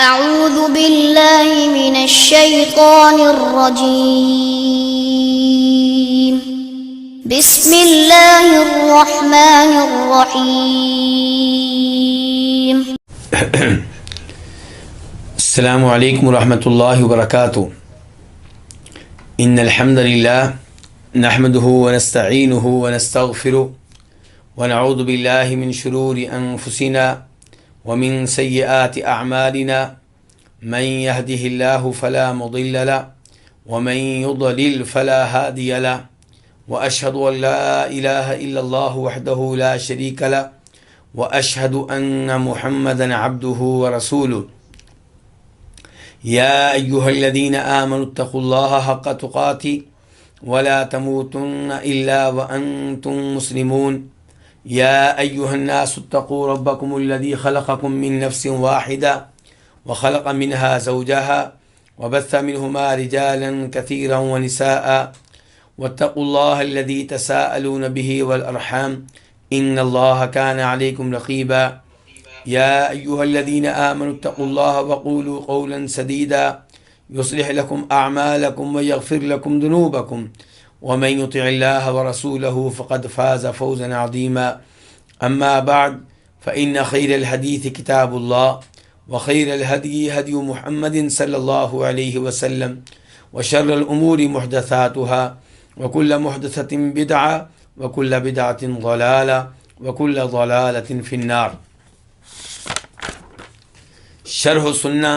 أعوذ بالله من الشيطان الرجيم بسم الله الرحمن الرحيم السلام علیکم ورحمۃ اللہ وبرکاتہ۔ ان الحمد للہ نحمده ونستعینه ونستغفره ونعوذ باللہ من شرور انفسنا ومن سیئات اعمالنا من يهده الله فلا مضل له ومن يضلل فلا هادي له واشهد ان لا اله الا الله وحده لا شريك له واشهد ان محمدا عبده ورسوله يا أيها الذين آمنوا اتقوا الله حق تقاته ولا تموتن إلا وأنتم مسلمون يا أيها الناس اتقوا ربكم الذي خلقكم من نفس واحدة وخلق منها زوجها وبث منهما رجالا كثيرا ونساء واتقوا الله الذي تساءلون به والأرحام إن الله كان عليكم رقيبا يا أيها الذين آمنوا اتقوا الله وقولوا قولا سديدا يصلح لكم أعمالكم ويغفر لكم ذنوبكم ومن يطع الله ورسوله فقد فاز فوزا عظيما أما بعد فإن خير الحديث كتاب الله وخير الهدي هدي محمد صلى الله عليه وسلم وشر الأمور محدثاتها وكل محدثة بدعة وكل بدعة ضلالة وكل ضلالة في النار۔ شرح سنہ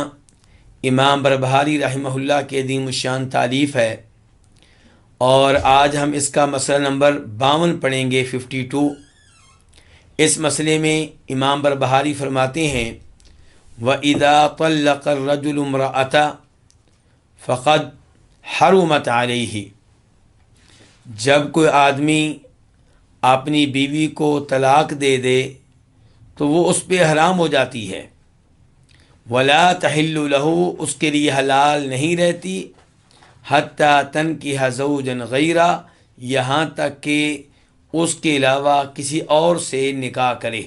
امام بربہاری رحمہ اللہ کی عظیم الشان تالیف ہے، اور آج ہم اس کا مسئلہ نمبر 52 پڑھیں گے، 52۔ اس مسئلے میں امام بربہاری فرماتے ہیں وَإِذَا طَلَّقَ الرَّجُلُ امْرَأَةً فَقَدْ حَرُمَتْ عَلَيْهِ، جب کوئی آدمی اپنی بیوی کو طلاق دے دے تو وہ اس پہ حرام ہو جاتی ہے۔ ولا تحل له، اس کے لیے حلال نہیں رہتی، حتی تنکح زوجا غیرہ، یہاں تک کہ اس کے علاوہ کسی اور سے نکاح کرے۔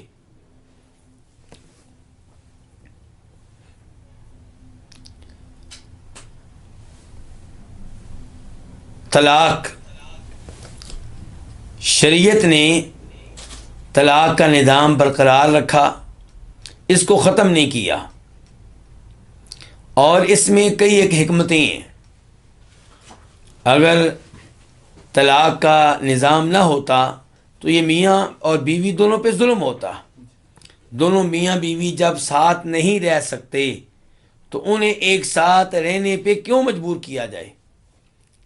طلاق، شریعت نے طلاق کا نظام برقرار رکھا، اس کو ختم نہیں کیا، اور اس میں کئی ایک حکمتیں ہیں۔ اگر طلاق کا نظام نہ ہوتا تو یہ میاں اور بیوی دونوں پہ ظلم ہوتا۔ دونوں میاں بیوی جب ساتھ نہیں رہ سکتے تو انہیں ایک ساتھ رہنے پہ کیوں مجبور کیا جائے؟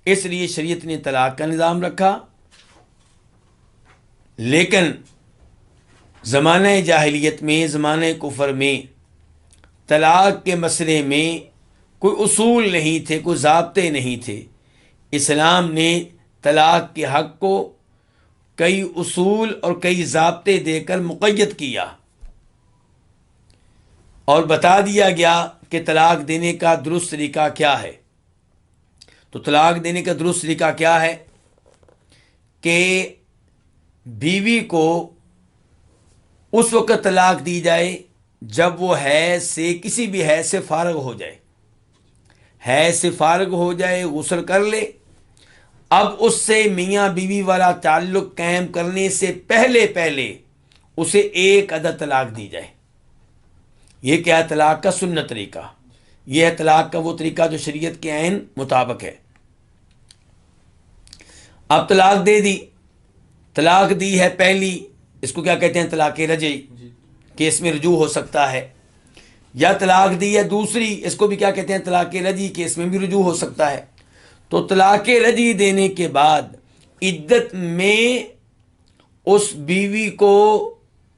اس لیے شریعت نے طلاق کا نظام رکھا۔ لیکن زمانہ جاہلیت میں، زمانہ کفر میں طلاق کے مسئلے میں کوئی اصول نہیں تھے، کوئی ضابطے نہیں تھے۔ اسلام نے طلاق کے حق کو کئی اصول اور کئی ضابطے دے کر مقید کیا، اور بتا دیا گیا کہ طلاق دینے کا درست طریقہ کیا ہے۔ تو طلاق دینے کا درست طریقہ کیا ہے کہ بیوی کو اس وقت طلاق دی جائے جب وہ حیض سے، کسی بھی حیض سے فارغ ہو جائے۔ حیض سے فارغ ہو جائے، غسل کر لے، اب اس سے میاں بیوی والا تعلق قائم کرنے سے پہلے اسے ایک عدد طلاق دی جائے۔ یہ کیا ہے؟ طلاق کا سنت طریقہ۔ یہ ہے طلاق کا وہ طریقہ جو شریعت کے عین مطابق ہے۔ اب طلاق دے دی، طلاق دی ہے پہلی، اس کو کیا کہتے ہیں؟ طلاق رجعی، کہ اس میں رجوع ہو سکتا ہے۔ یا طلاق دی ہے دوسری، اس کو بھی کیا کہتے ہیں؟ طلاق رجعی، کہ اس میں بھی رجوع ہو سکتا ہے۔ تو طلاق رجعی دینے کے بعد عدت میں اس بیوی کو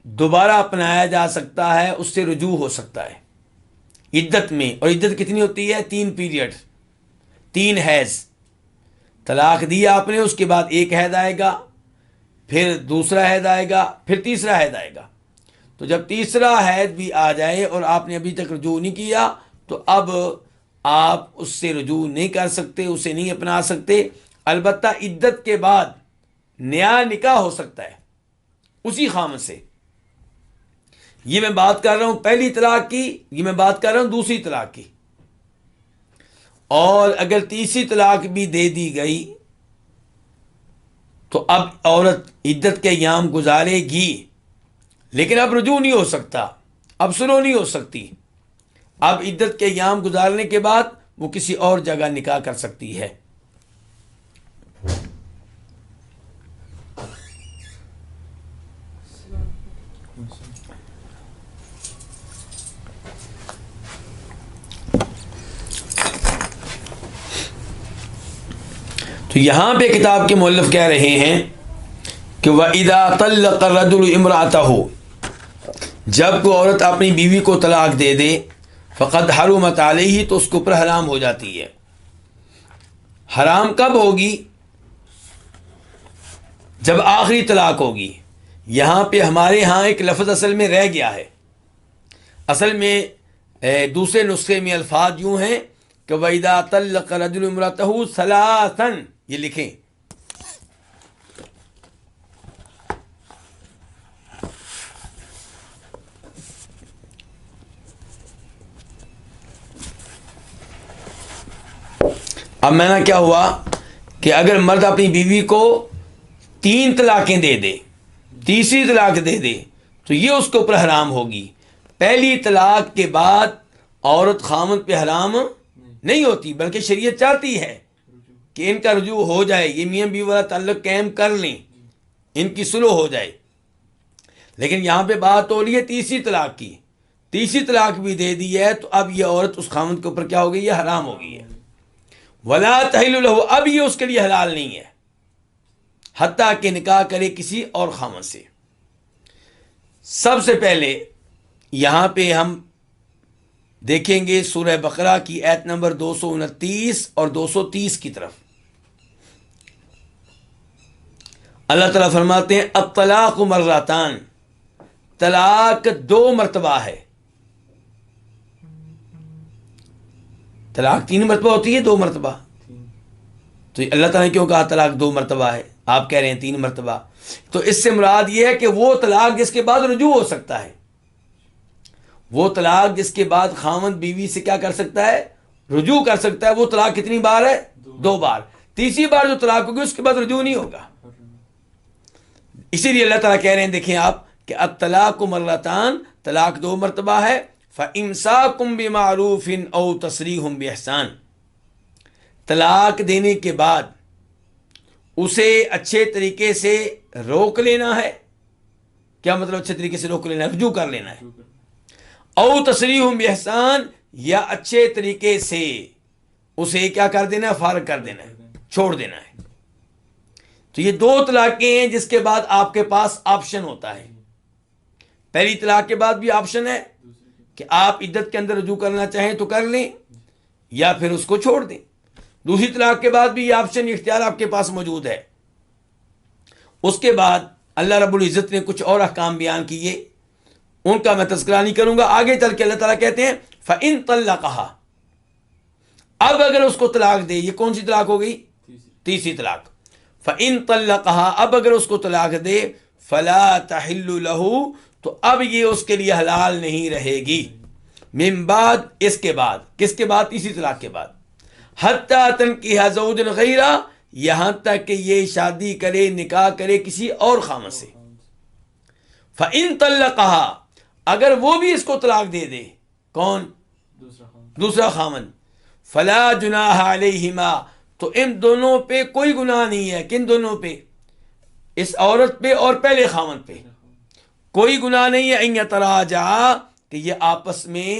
دوبارہ اپنایا جا سکتا ہے، اس سے رجوع ہو سکتا ہے عدت میں۔ اور عدت کتنی ہوتی ہے؟ 3 پیریڈ، 3 حیض۔ طلاق دیا آپ نے، اس کے بعد ایک حیض آئے گا، پھر دوسرا حیض آئے گا، پھر تیسرا حیض آئے گا۔ تو جب تیسرا حیض بھی آ جائے اور آپ نے ابھی تک رجوع نہیں کیا تو اب آپ اس سے رجوع نہیں کر سکتے، اسے نہیں اپنا سکتے۔ البتہ عدت کے بعد نیا نکاح ہو سکتا ہے اسی خامن سے، یہ میں بات کر رہا ہوں پہلی طلاق کی، یہ میں بات کر رہا ہوں دوسری طلاق کی. اور اگر تیسری طلاق بھی دے دی گئی تو اب عورت عدت کے ایام گزارے گی، لیکن اب رجوع نہیں ہو سکتا، اب سلو نہیں ہو سکتی. اب عدت کے ایام گزارنے کے بعد وہ کسی اور جگہ نکاح کر سکتی ہے. تو یہاں پہ کتاب کے مؤلف کہہ رہے ہیں کہ وَإِذَا طَلَّقَ الرَّجُلُ امْرَأَتَهُ، جب کوئی عورت اپنی بیوی کو طلاق دے دے، فقد حرمت علیہ، تو اس کے اوپر حرام ہو جاتی ہے. حرام کب ہوگی؟ جب آخری طلاق ہوگی. یہاں پہ ہمارے ہاں ایک لفظ اصل میں رہ گیا ہے. اصل میں دوسرے نسخے میں الفاظ یوں ہیں کہ وَإِذَا طَلَّقَ الرَّجُلُ امْرَأَتَهُ ثَلَاثًا، یہ لکھیں. اب میں نے کیا ہوا کہ اگر مرد اپنی بیوی کو 3 طلاقیں دے دے، تیسری طلاق دے دے، تو یہ اس کے اوپر حرام ہوگی. پہلی طلاق کے بعد عورت خامند پہ حرام نہیں ہوتی، بلکہ شریعت چاہتی ہے کہ ان کا رجوع ہو جائے، یہ میاں بیوی والا تعلق قائم کر لیں، ان کی صلح ہو جائے. لیکن یہاں پہ بات ہو رہی ہے تیسری طلاق کی. تیسری طلاق بھی دے دی ہے تو اب یہ عورت اس خامند کے اوپر کیا ہو گئی؟ یہ حرام ہو گئی ہے. ولا تحل له، اب یہ اس کے لیے حلال نہیں ہے حتیٰ کہ نکاح کرے کسی اور خامند سے. سب سے پہلے یہاں پہ ہم دیکھیں گے سورہ بقرہ کی آیت نمبر 229 اور 230 کی طرف. اللہ تعالیٰ فرماتے ہیں الطلاق مرتان، طلاق 2 مرتبہ ہے. طلاق 3 مرتبہ ہوتی ہے، 2 مرتبہ. تو اللہ تعالیٰ نے کیوں کہا طلاق 2 مرتبہ ہے؟ آپ کہہ رہے ہیں 3 مرتبہ. تو اس سے مراد یہ ہے کہ وہ طلاق جس کے بعد رجوع ہو سکتا ہے، وہ طلاق جس کے بعد خامند بیوی سے کیا کر سکتا ہے؟ رجوع کر سکتا ہے. وہ طلاق کتنی بار ہے؟ 2 بار. تیسری بار جو طلاق ہوگی اس کے بعد رجوع نہیں ہوگا. اسی لیے اللہ تعالیٰ کہہ رہے ہیں، دیکھیں آپ کہ الطلاق مرتان، طلاق 2 مرتبہ ہے. فَإِمْسَاكُمْ بِمَعْرُوفٍ أَوْ تَسْرِيحٌ بِإِحْسَانٍ، طلاق دینے کے بعد اسے اچھے طریقے سے روک لینا ہے. کیا مطلب اچھے طریقے سے روک لینا ہے؟ رجوع کر لینا ہے. او تسریح بإحسان، یا اچھے طریقے سے اسے کیا کر دینا ہے؟ فارغ کر دینا ہے، چھوڑ دینا ہے. تو یہ 2 طلاقیں ہیں جس کے بعد آپ کے پاس آپشن ہوتا ہے. پہلی طلاق کے بعد بھی آپشن ہے کہ آپ عدت کے اندر رجوع کرنا چاہیں تو کر لیں یا پھر اس کو چھوڑ دیں. دوسری طلاق کے بعد بھی یہ آپشن، اختیار آپ کے پاس موجود ہے. اس کے بعد اللہ رب العزت نے کچھ اور احکام بیان کیے، ان کا میں تذکرہ نہیں کروں گا. آگے چل کے اللہ تعالیٰ کہتے ہیں فَإِن طَلَّقَهَا، اب اگر اس کو طلاق دے. یہ کون سی طلاق ہو گئی؟ تیسری طلاق. فَإِن طَلَّقَهَا، اب اگر اس کو طلاق دے، فَلَا تَحِلُّ لَهُ، تو اب یہ اس کے لیے حلال نہیں رہے گی. من بعد، اس کے بعد. کس کے بعد؟ تیسری طلاق کے بعد. حتیٰ تنکیح زوجا غیرہ، یہاں تک کہ یہ شادی کرے، نکاح کرے کسی اور خامد سے. فَإِن طَلَّقَهَا، اگر وہ بھی اس کو طلاق دے دے. کون؟ دوسرا خامد. فَلَا جُنَاحَ عَلَيْهِمَا، تو ان دونوں پہ کوئی گناہ نہیں ہے. کن دونوں پہ؟ اس عورت پہ اور پہلے خامد پہ کوئی گناہ نہیں ہے. ان یتراجعا، کہ یہ آپس میں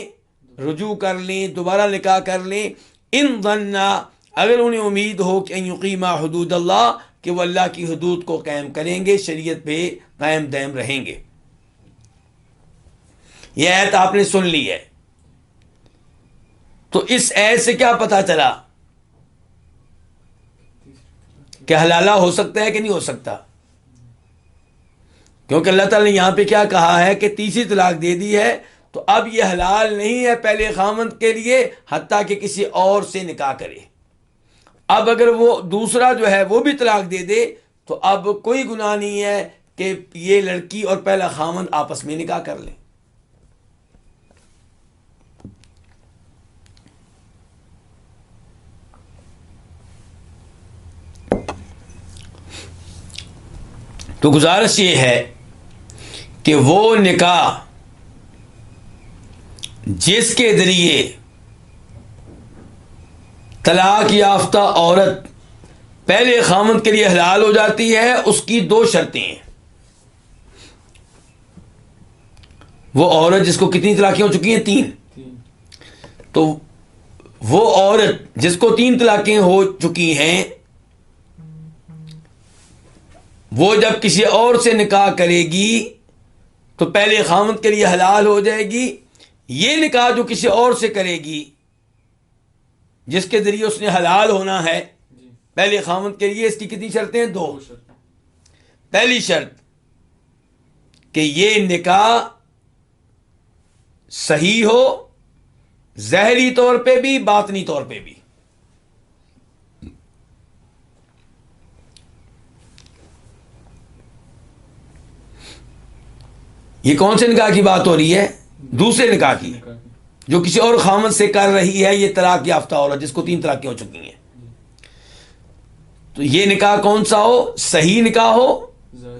رجوع کر لیں، دوبارہ نکاح کر لیں. ان ظنا، اگر انہیں امید ہو کہ ان یقیما حدود اللہ، کہ وہ اللہ کی حدود کو قائم کریں گے، شریعت پہ قائم دائم رہیں گے. یہ آیت آپ نے سن لی ہے. تو اس آیت سے کیا پتہ چلا کہ حلالہ ہو سکتا ہے کہ نہیں ہو سکتا؟ کیونکہ اللہ تعالیٰ نے یہاں پہ کیا کہا ہے کہ تیسری طلاق دے دی ہے تو اب یہ حلال نہیں ہے پہلے خامند کے لیے حتیٰ کہ کسی اور سے نکاح کرے. اب اگر وہ دوسرا جو ہے وہ بھی طلاق دے دے تو اب کوئی گناہ نہیں ہے کہ یہ لڑکی اور پہلا خامند آپس میں نکاح کر لیں. تو گزارش یہ ہے کہ وہ نکاح جس کے ذریعے طلاق یافتہ عورت پہلے خامند کے لیے حلال ہو جاتی ہے، اس کی دو شرطیں ہیں. وہ عورت جس کو کتنی طلاقیں ہو چکی ہیں؟ 3. تو وہ عورت جس کو 3 طلاقیں ہو چکی ہیں، وہ جب کسی اور سے نکاح کرے گی تو پہلے خامند کے لیے حلال ہو جائے گی. یہ نکاح جو کسی اور سے کرے گی جس کے ذریعے اس نے حلال ہونا ہے پہلے خامند کے لیے، اس کی کتنی شرطیں ہیں؟ 2. پہلی شرط کہ یہ نکاح صحیح ہو، ظاہری طور پہ بھی باطنی طور پہ بھی. یہ کون سے نکاح کی بات ہو رہی ہے؟ دوسرے نکاح کی، جو کسی اور خامند سے کر رہی ہے یہ طلاق یافتہ عورت جس کو 3 طلاقیں ہو چکی ہیں. تو یہ نکاح کون سا ہو؟ صحیح نکاح ہو،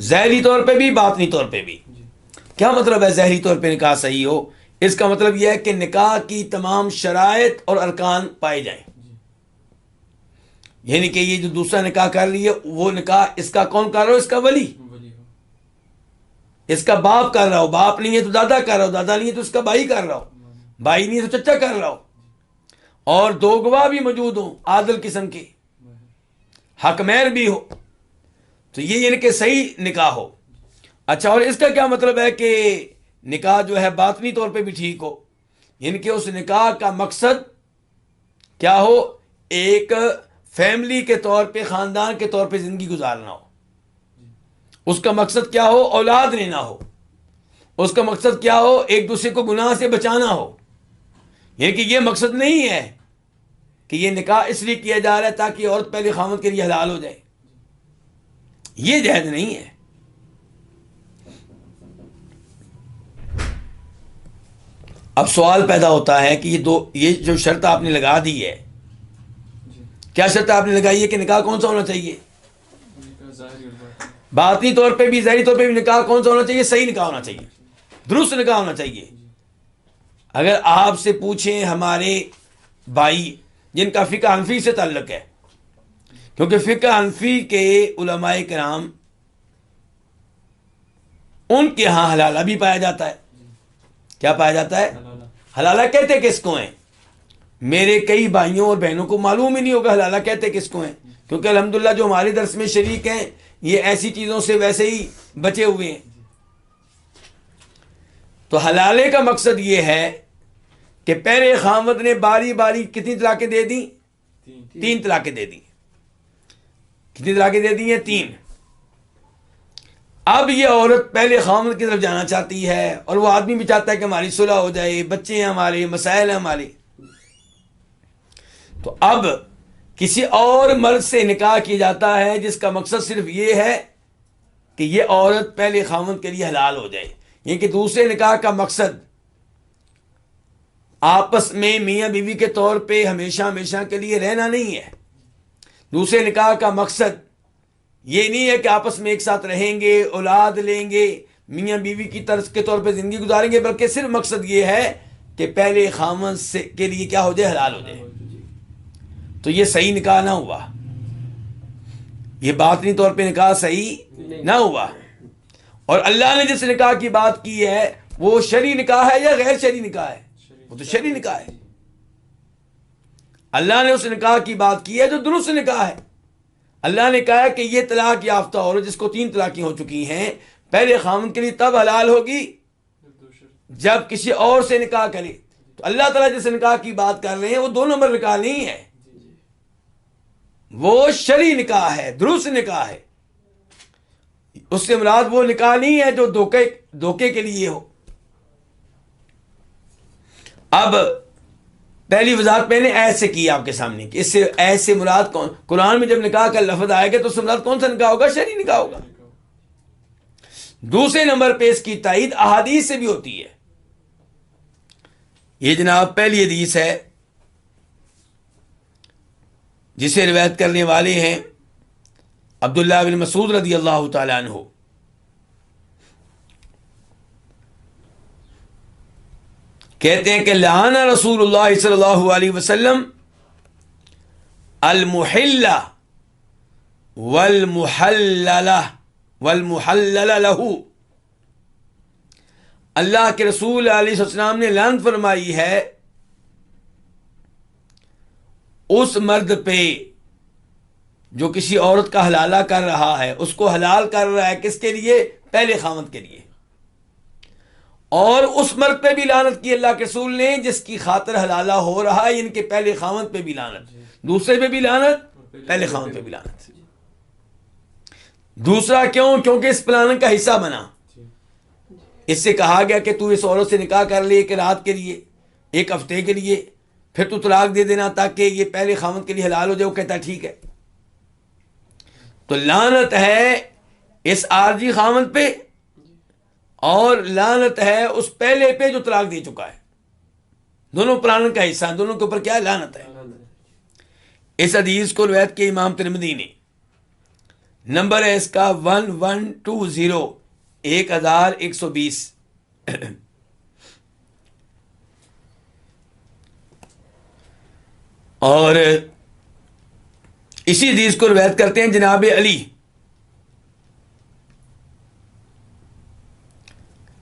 ظاہری طور پہ بھی باطنی طور پہ بھی. کیا مطلب ہے ظاہری طور پہ نکاح صحیح ہو؟ اس کا مطلب یہ ہے کہ نکاح کی تمام شرائط اور ارکان پائے جائیں. یعنی کہ یہ جو دوسرا نکاح کر رہی ہے وہ نکاح اس کا کون کر رہا ہو؟ اس کا ولی، اس کا باپ کر رہا ہو. باپ نہیں ہے تو دادا کر رہا ہو، دادا نہیں ہے تو اس کا بھائی کر رہا ہو، بھائی نہیں ہے تو چچا کر رہا ہو. اور 2 گواہ بھی موجود ہوں عادل قسم کے، حق مہر بھی ہو. تو یہ یعنی کہ صحیح نکاح ہو. اچھا، اور اس کا کیا مطلب ہے کہ نکاح جو ہے باطنی طور پہ بھی ٹھیک ہو؟ یعنی کہ اس نکاح کا مقصد کیا ہو؟ ایک فیملی کے طور پہ، خاندان کے طور پہ زندگی گزارنا ہو. اس کا مقصد کیا ہو؟ اولاد لینا ہو. اس کا مقصد کیا ہو؟ ایک دوسرے کو گناہ سے بچانا ہو. یعنی کہ یہ مقصد نہیں ہے کہ یہ نکاح اس لیے کیا جا رہا ہے تاکہ عورت پہلے خامند کے لیے حلال ہو جائے. یہ جہد نہیں ہے. اب سوال پیدا ہوتا ہے کہ یہ جو شرط آپ نے لگا دی ہے، کیا شرط آپ نے لگائی ہے کہ نکاح کون سا ہونا چاہیے؟ باطنی طور پہ بھی ظاہری طور پہ بھی نکاح کون سا ہونا چاہیے؟ صحیح نکاح ہونا چاہیے، درست نکاح ہونا چاہیے. اگر آپ سے پوچھیں ہمارے بھائی جن کا فقہ حنفی سے تعلق ہے، کیونکہ فقہ حنفی کے علماء کرام ان کے ہاں حلالہ بھی پایا جاتا ہے. کیا پایا جاتا ہے؟ حلالہ کہتے کس کو ہیں؟ میرے کئی بھائیوں اور بہنوں کو معلوم ہی نہیں ہوگا حلالہ کہتے کس کو ہیں، کیونکہ الحمدللہ جو ہمارے درس میں شریک ہیں یہ ایسی چیزوں سے ویسے ہی بچے ہوئے ہیں. تو حلالے کا مقصد یہ ہے کہ پہلے خامد نے باری باری کتنی طلاقیں دے دیں؟ 3 طلاقیں دے دیں. کتنی طلاقیں دے دی ہیں؟ 3. اب یہ عورت پہلے خامد کی طرف جانا چاہتی ہے اور وہ آدمی بھی چاہتا ہے کہ ہماری صلح ہو جائے، بچے ہیں ہمارے، مسائل ہیں ہمارے. تو اب کسی اور مرد سے نکاح کیا جاتا ہے جس کا مقصد صرف یہ ہے کہ یہ عورت پہلے خامد کے لیے حلال ہو جائے. یہ کہ دوسرے نکاح کا مقصد آپس میں میاں بیوی کے طور پہ ہمیشہ ہمیشہ کے لیے رہنا نہیں ہے. دوسرے نکاح کا مقصد یہ نہیں ہے کہ آپس میں ایک ساتھ رہیں گے، اولاد لیں گے، میاں بیوی کی طرز کے طور پہ زندگی گزاریں گے، بلکہ صرف مقصد یہ ہے کہ پہلے خامد سے کے لیے کیا ہو جائے؟ حلال ہو جائے. تو یہ صحیح نکاح نہ ہوا، یہ باطنی طور پہ نکاح صحیح نہ ہوا. اور اللہ نے جس نکاح کی بات کی ہے وہ شرعی نکاح ہے یا غیر شرعی نکاح ہے؟ وہ تو شرعی نکاح ہے. اللہ نے اس نکاح کی بات کی ہے جو درست نکاح ہے. اللہ نے کہا کہ یہ طلاق یافتہ عورت جس کو 3 طلاقیں ہو چکی ہیں پہلے خامند کے لیے تب حلال ہوگی جب کسی اور سے نکاح کرے. تو اللہ تعالیٰ جس نکاح کی بات کر رہے ہیں وہ 2 نمبر نکاح نہیں ہے، وہ شرعی نکاح ہے، درست نکاح ہے. اس سے مراد وہ نکاح نہیں ہے جو دھوکے کے لیے ہو. اب پہلی وضاحت میں نے ایسے کی آپ کے سامنے کہ اس سے ایسے مراد کون؟ قرآن میں جب نکاح کا لفظ آئے گا تو اس سے مراد کون سا نکاح ہوگا؟ شرعی نکاح ہوگا. دوسرے نمبر پہ اس کی تائید احادیث سے بھی ہوتی ہے. یہ جناب پہلی حدیث ہے جسے روایت کرنے والے ہیں عبداللہ بن مسعود رضی اللہ تعالیٰ عنہ. کہتے ہیں کہ لعن رسول اللہ صلی اللہ علیہ وسلم المحل والمحلل لہ، اللہ کے رسول علیہ السلام نے لعنت فرمائی ہے اس مرد پہ جو کسی عورت کا حلالہ کر رہا ہے، اس کو حلال کر رہا ہے کس کے لیے؟ پہلے خاوند کے لیے. اور اس مرد پہ بھی لعنت کی اللہ کے رسول نے جس کی خاطر حلالہ ہو رہا ہے، ان کے پہلے خاوند پہ بھی لعنت، دوسرے پہ بھی لعنت، پہلے خاوند پہ بھی لعنت. دوسرا کیوں؟ کیونکہ اس پلان کا حصہ بنا. اس سے کہا گیا کہ تو اس عورت سے نکاح کر لے ایک رات کے لیے، ایک ہفتے کے لیے، پھر تو طلاق دے دینا تاکہ یہ پہلے خاوند کے لیے حلال ہو جائے. وہ کہتا ٹھیک ہے. تو لعنت ہے اس عارضی خاوند پہ اور لعنت ہے اس پہلے پہ جو طلاق دے چکا ہے. دونوں پلان کا حصہ ہیں، دونوں کے اوپر کیا لعنت ہے. اس حدیث کو روایت کے امام ترمذی نے، نمبر ہے اس کا 1120، 1120. اور اسی حدیث کو روایت کرتے ہیں جناب علی،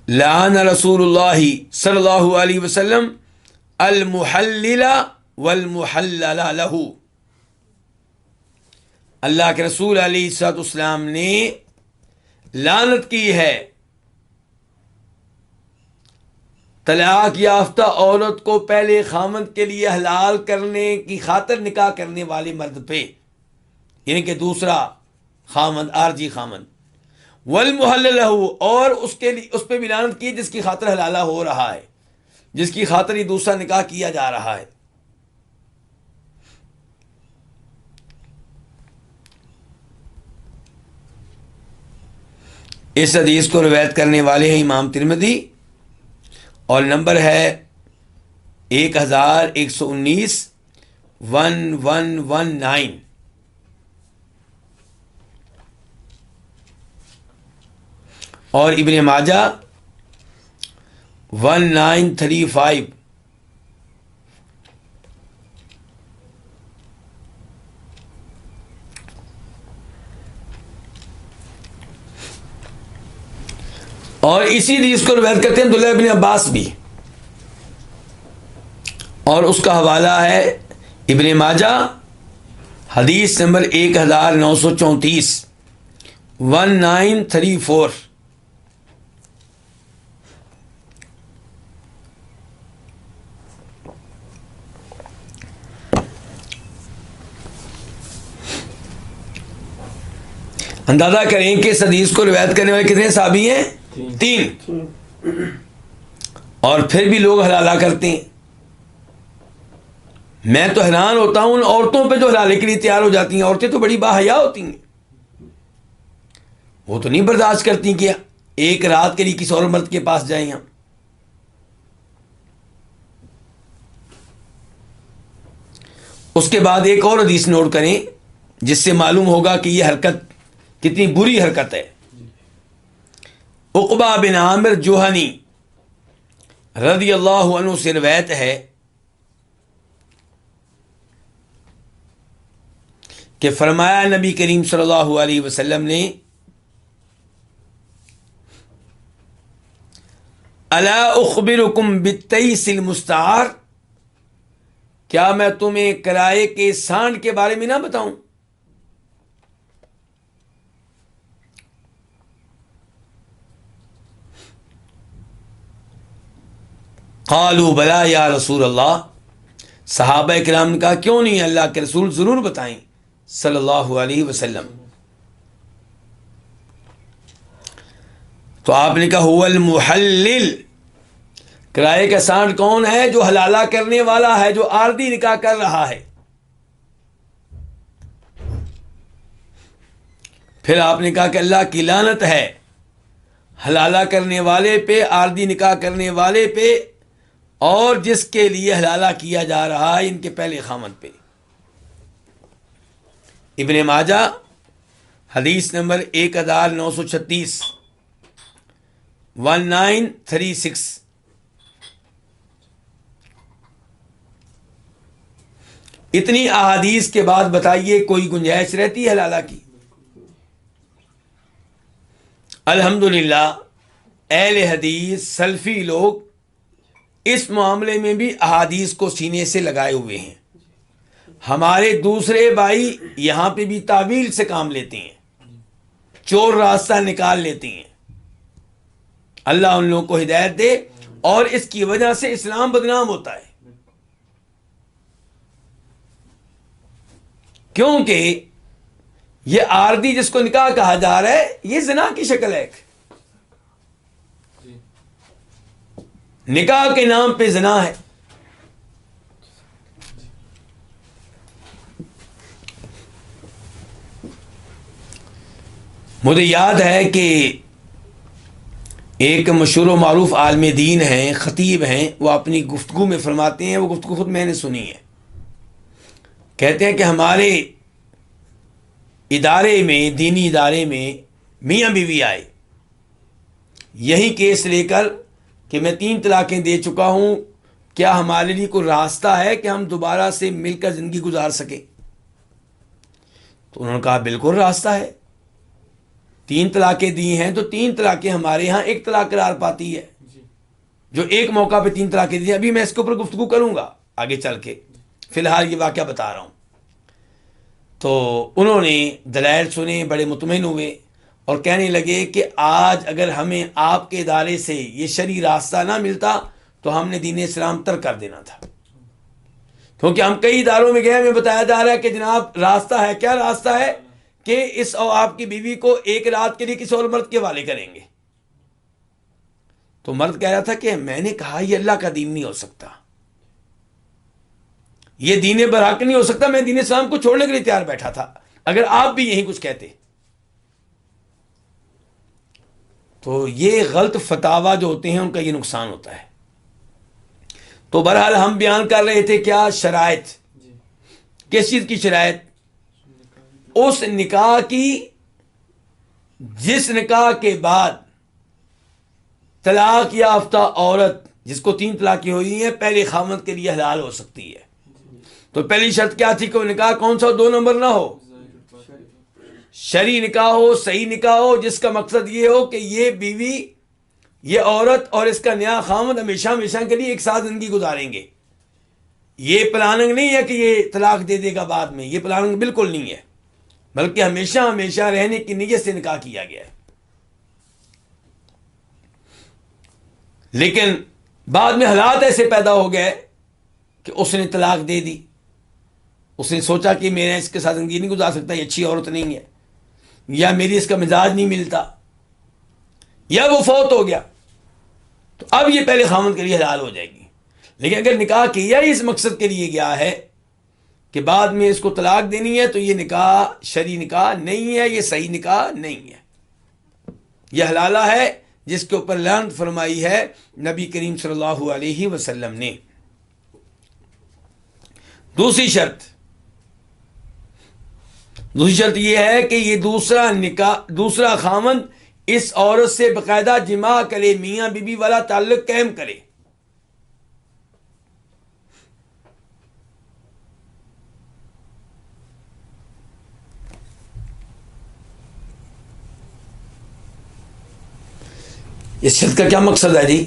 لعن رسول اللہ صلی اللہ علیہ وسلم المحلل والمحلل لہ. اللہ کے رسول علیہ الصلوۃ والسلام نے لعنت کی ہے طلاق یافتہ عورت کو پہلے خاوند کے لیے حلال کرنے کی خاطر نکاح کرنے والے مرد پہ، یعنی کہ دوسرا خاوند، عارضی خاوند. والمحلل لہ، اور اس پہ بھی لعنت کی جس کی خاطر حلالہ ہو رہا ہے، جس کی خاطر یہ دوسرا نکاح کیا جا رہا ہے. اس حدیث کو روایت کرنے والے ہیں امام ترمذی اور نمبر ہے 1119، 1119. اور ابن ماجہ 1935. اور اسی حدیث کو روایت کرتے ہیں عبداللہ ابن عباس بھی، اور اس کا حوالہ ہے ابن ماجہ حدیث نمبر 1934، 1934. اندازہ کریں کہ اس حدیث کو روایت کرنے والے کتنے صحابی ہیں؟ 3. اور پھر بھی لوگ حلالہ کرتے ہیں. میں تو حیران ہوتا ہوں ان عورتوں پہ جو حلالے کے لیے تیار ہو جاتی ہیں. عورتیں تو بڑی باحیا ہوتی ہیں، وہ تو نہیں برداشت کرتی کہ ایک رات کے لیے کسی اور مرد کے پاس جائیں ہم. اس کے بعد ایک اور حدیث نوٹ کریں جس سے معلوم ہوگا کہ یہ حرکت کتنی بری حرکت ہے. عقبہ بن عامر جوہنی رضی اللہ عنہ سے روایت ہے کہ فرمایا نبی کریم صلی اللہ علیہ وسلم نے، الا اخبرکم بالتیس المستعار، کیا میں تمہیں کرائے کے سانڈ کے بارے میں نہ بتاؤں؟ قالوا بلا یا رسول اللہ، صحابہ کرام نے کہا کیوں نہیں، اللہ کے رسول ضرور بتائیں صلی اللہ علیہ وسلم. تو آپ نے کہا هو المحلل، کرائے کا سانڈ کون ہے؟ جو حلالہ کرنے والا ہے، جو عارضی نکاح کر رہا ہے. پھر آپ نے کہا کہ اللہ کی لعنت ہے حلالہ کرنے والے پہ، عارضی نکاح کرنے والے پہ، اور جس کے لیے حلالہ کیا جا رہا ہے ان کے پہلے خاوند پہ. ابن ماجہ حدیث نمبر 1936، 1936. اتنی احادیث کے بعد بتائیے کوئی گنجائش رہتی ہے حلالہ کی؟ الحمدللہ اہل حدیث سلفی لوگ اس معاملے میں بھی احادیث کو سینے سے لگائے ہوئے ہیں. ہمارے دوسرے بھائی یہاں پہ بھی تعویل سے کام لیتے ہیں, چور راستہ نکال لیتے ہیں. اللہ ان لوگوں کو ہدایت دے, اور اس کی وجہ سے اسلام بدنام ہوتا ہے, کیونکہ یہ عارضی جس کو نکاح کہا جا رہا ہے یہ زنا کی شکل ہے. نکاح کے نام پہ زنا ہے. مجھے یاد ہے کہ ایک مشہور و معروف عالم دین ہیں, خطیب ہیں, وہ اپنی گفتگو میں فرماتے ہیں, وہ گفتگو خود میں نے سنی ہے. کہتے ہیں کہ ہمارے ادارے میں, دینی ادارے میں میاں بیوی آئے یہی کیس لے کر کہ میں 3 طلاقیں دے چکا ہوں, کیا ہمارے لیے کوئی راستہ ہے کہ ہم دوبارہ سے مل کر زندگی گزار سکیں؟ تو انہوں نے کہا بالکل راستہ ہے. 3 طلاقیں دی ہیں تو 3 طلاقیں ہمارے ہاں 1 طلاق قرار پاتی ہے, جو ایک موقع پہ 3 طلاقیں دی ہیں. ابھی میں اس کے اوپر گفتگو کروں گا آگے چل کے, فی الحال یہ واقعہ بتا رہا ہوں. تو انہوں نے دلائل سنے, بڑے مطمئن ہوئے اور کہنے لگے کہ آج اگر ہمیں آپ کے ادارے سے یہ شرعی راستہ نہ ملتا تو ہم نے دین اسلام ترک کر دینا تھا. کیونکہ ہم کئی اداروں میں گئے, ہمیں بتایا جا رہا ہے کہ جناب راستہ ہے. کیا راستہ ہے؟ کہ اس اور آپ کی بیوی کو 1 رات کے لیے کسی اور مرد کے حوالے کریں گے. تو مرد کہہ رہا تھا کہ میں نے کہا یہ اللہ کا دین نہیں ہو سکتا, یہ دین برحق نہیں ہو سکتا. میں دین اسلام کو چھوڑنے کے لیے تیار بیٹھا تھا اگر آپ بھی یہی کچھ کہتے. تو یہ غلط فتاوا جو ہوتے ہیں ان کا یہ نقصان ہوتا ہے. تو بہرحال ہم بیان کر رہے تھے کیا شرائط, کس چیز کی شرائط؟ اس نکاح کی جس نکاح کے بعد طلاق یافتہ عورت جس کو 3 طلاقیں ہوئی ہیں پہلے خاوند کے لیے حلال ہو سکتی ہے. تو پہلی شرط کیا تھی کہ وہ نکاح کون سا ہو؟ 2 نمبر نہ ہو, شرعی نکاح ہو, صحیح نکاح ہو, جس کا مقصد یہ ہو کہ یہ بیوی, یہ عورت اور اس کا نیا خاوند ہمیشہ ہمیشہ کے لیے ایک ساتھ زندگی گزاریں گے. یہ پلاننگ نہیں ہے کہ یہ طلاق دے دے گا بعد میں, یہ پلاننگ بالکل نہیں ہے, بلکہ ہمیشہ ہمیشہ رہنے کی نیت سے نکاح کیا گیا ہے. لیکن بعد میں حالات ایسے پیدا ہو گئے کہ اس نے طلاق دے دی. اس نے سوچا کہ میں اس کے ساتھ زندگی نہیں گزار سکتا, یہ اچھی عورت نہیں ہے, یا میری اس کا مزاج نہیں ملتا, یا وہ فوت ہو گیا, تو اب یہ پہلے خاوند کے لیے حلال ہو جائے گی. لیکن اگر نکاح کیا ہی اس مقصد کے لیے گیا ہے کہ بعد میں اس کو طلاق دینی ہے, تو یہ نکاح شرعی نکاح نہیں ہے, یہ صحیح نکاح نہیں ہے. یہ حلالہ ہے جس کے اوپر لعنت فرمائی ہے نبی کریم صلی اللہ علیہ وسلم نے. دوسری شرط یہ ہے کہ یہ دوسرا خاوند اس عورت سے باقاعدہ جماع کرے, میاں بیوی والا تعلق قائم کرے. اس شرط کا کیا مقصد ہے جی؟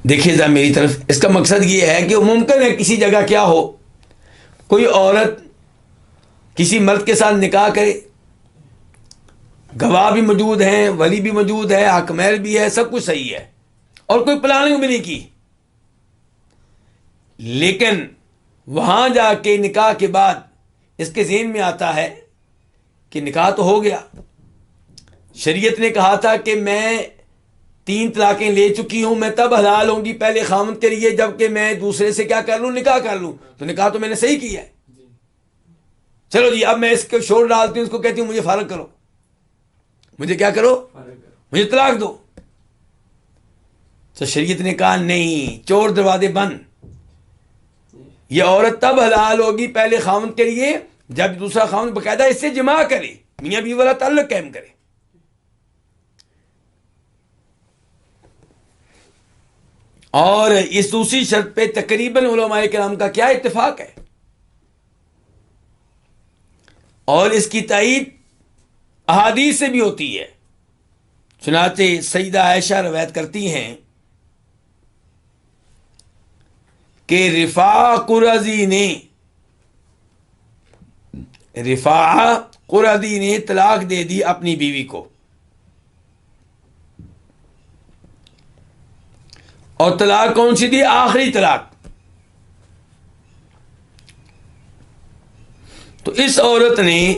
دیکھیے ذرا میری طرف, اس کا مقصد یہ ہے کہ ممکن ہے کسی جگہ کیا ہو, کوئی عورت کسی مرد کے ساتھ نکاح کرے, گواہ بھی موجود ہیں, ولی بھی موجود ہے, حکمین بھی ہے, سب کچھ صحیح ہے, اور کوئی پلاننگ بھی نہیں کی. لیکن وہاں جا کے نکاح کے بعد اس کے ذہن میں آتا ہے کہ نکاح تو ہو گیا, شریعت نے کہا تھا کہ میں 3 طلاقیں لے چکی ہوں, میں تب حلال ہوں گی پہلے خاوند کے لیے جبکہ میں دوسرے سے کیا کر لوں, نکاح کر لوں. تو نکاح تو میں نے صحیح کیا ہے. چلو جی اب میں اس کو چھوڑ ڈالتی ہوں, اس کو کہتی ہوں مجھے فارغ کرو, مجھے کیا کرو, مجھے طلاق دو. تو شریعت نے کہا نہیں, چور دروازے بند. یہ عورت تب حلال ہوگی پہلے خاوند کے لیے جب دوسرا خاوند باقاعدہ اس سے جماع کرے, میاں بیوی والا تعلق قائم کرے. اور اس دوسری شرط پہ تقریباً علماء کرام کا کیا اتفاق ہے، اور اس کی تائید احادیث سے بھی ہوتی ہے۔ چنانچہ سیدہ عائشہ روایت کرتی ہیں کہ رفاع قرظی نے طلاق دے دی اپنی بیوی کو، اور طلاق کون سی دی؟ آخری طلاق۔ تو اس عورت نے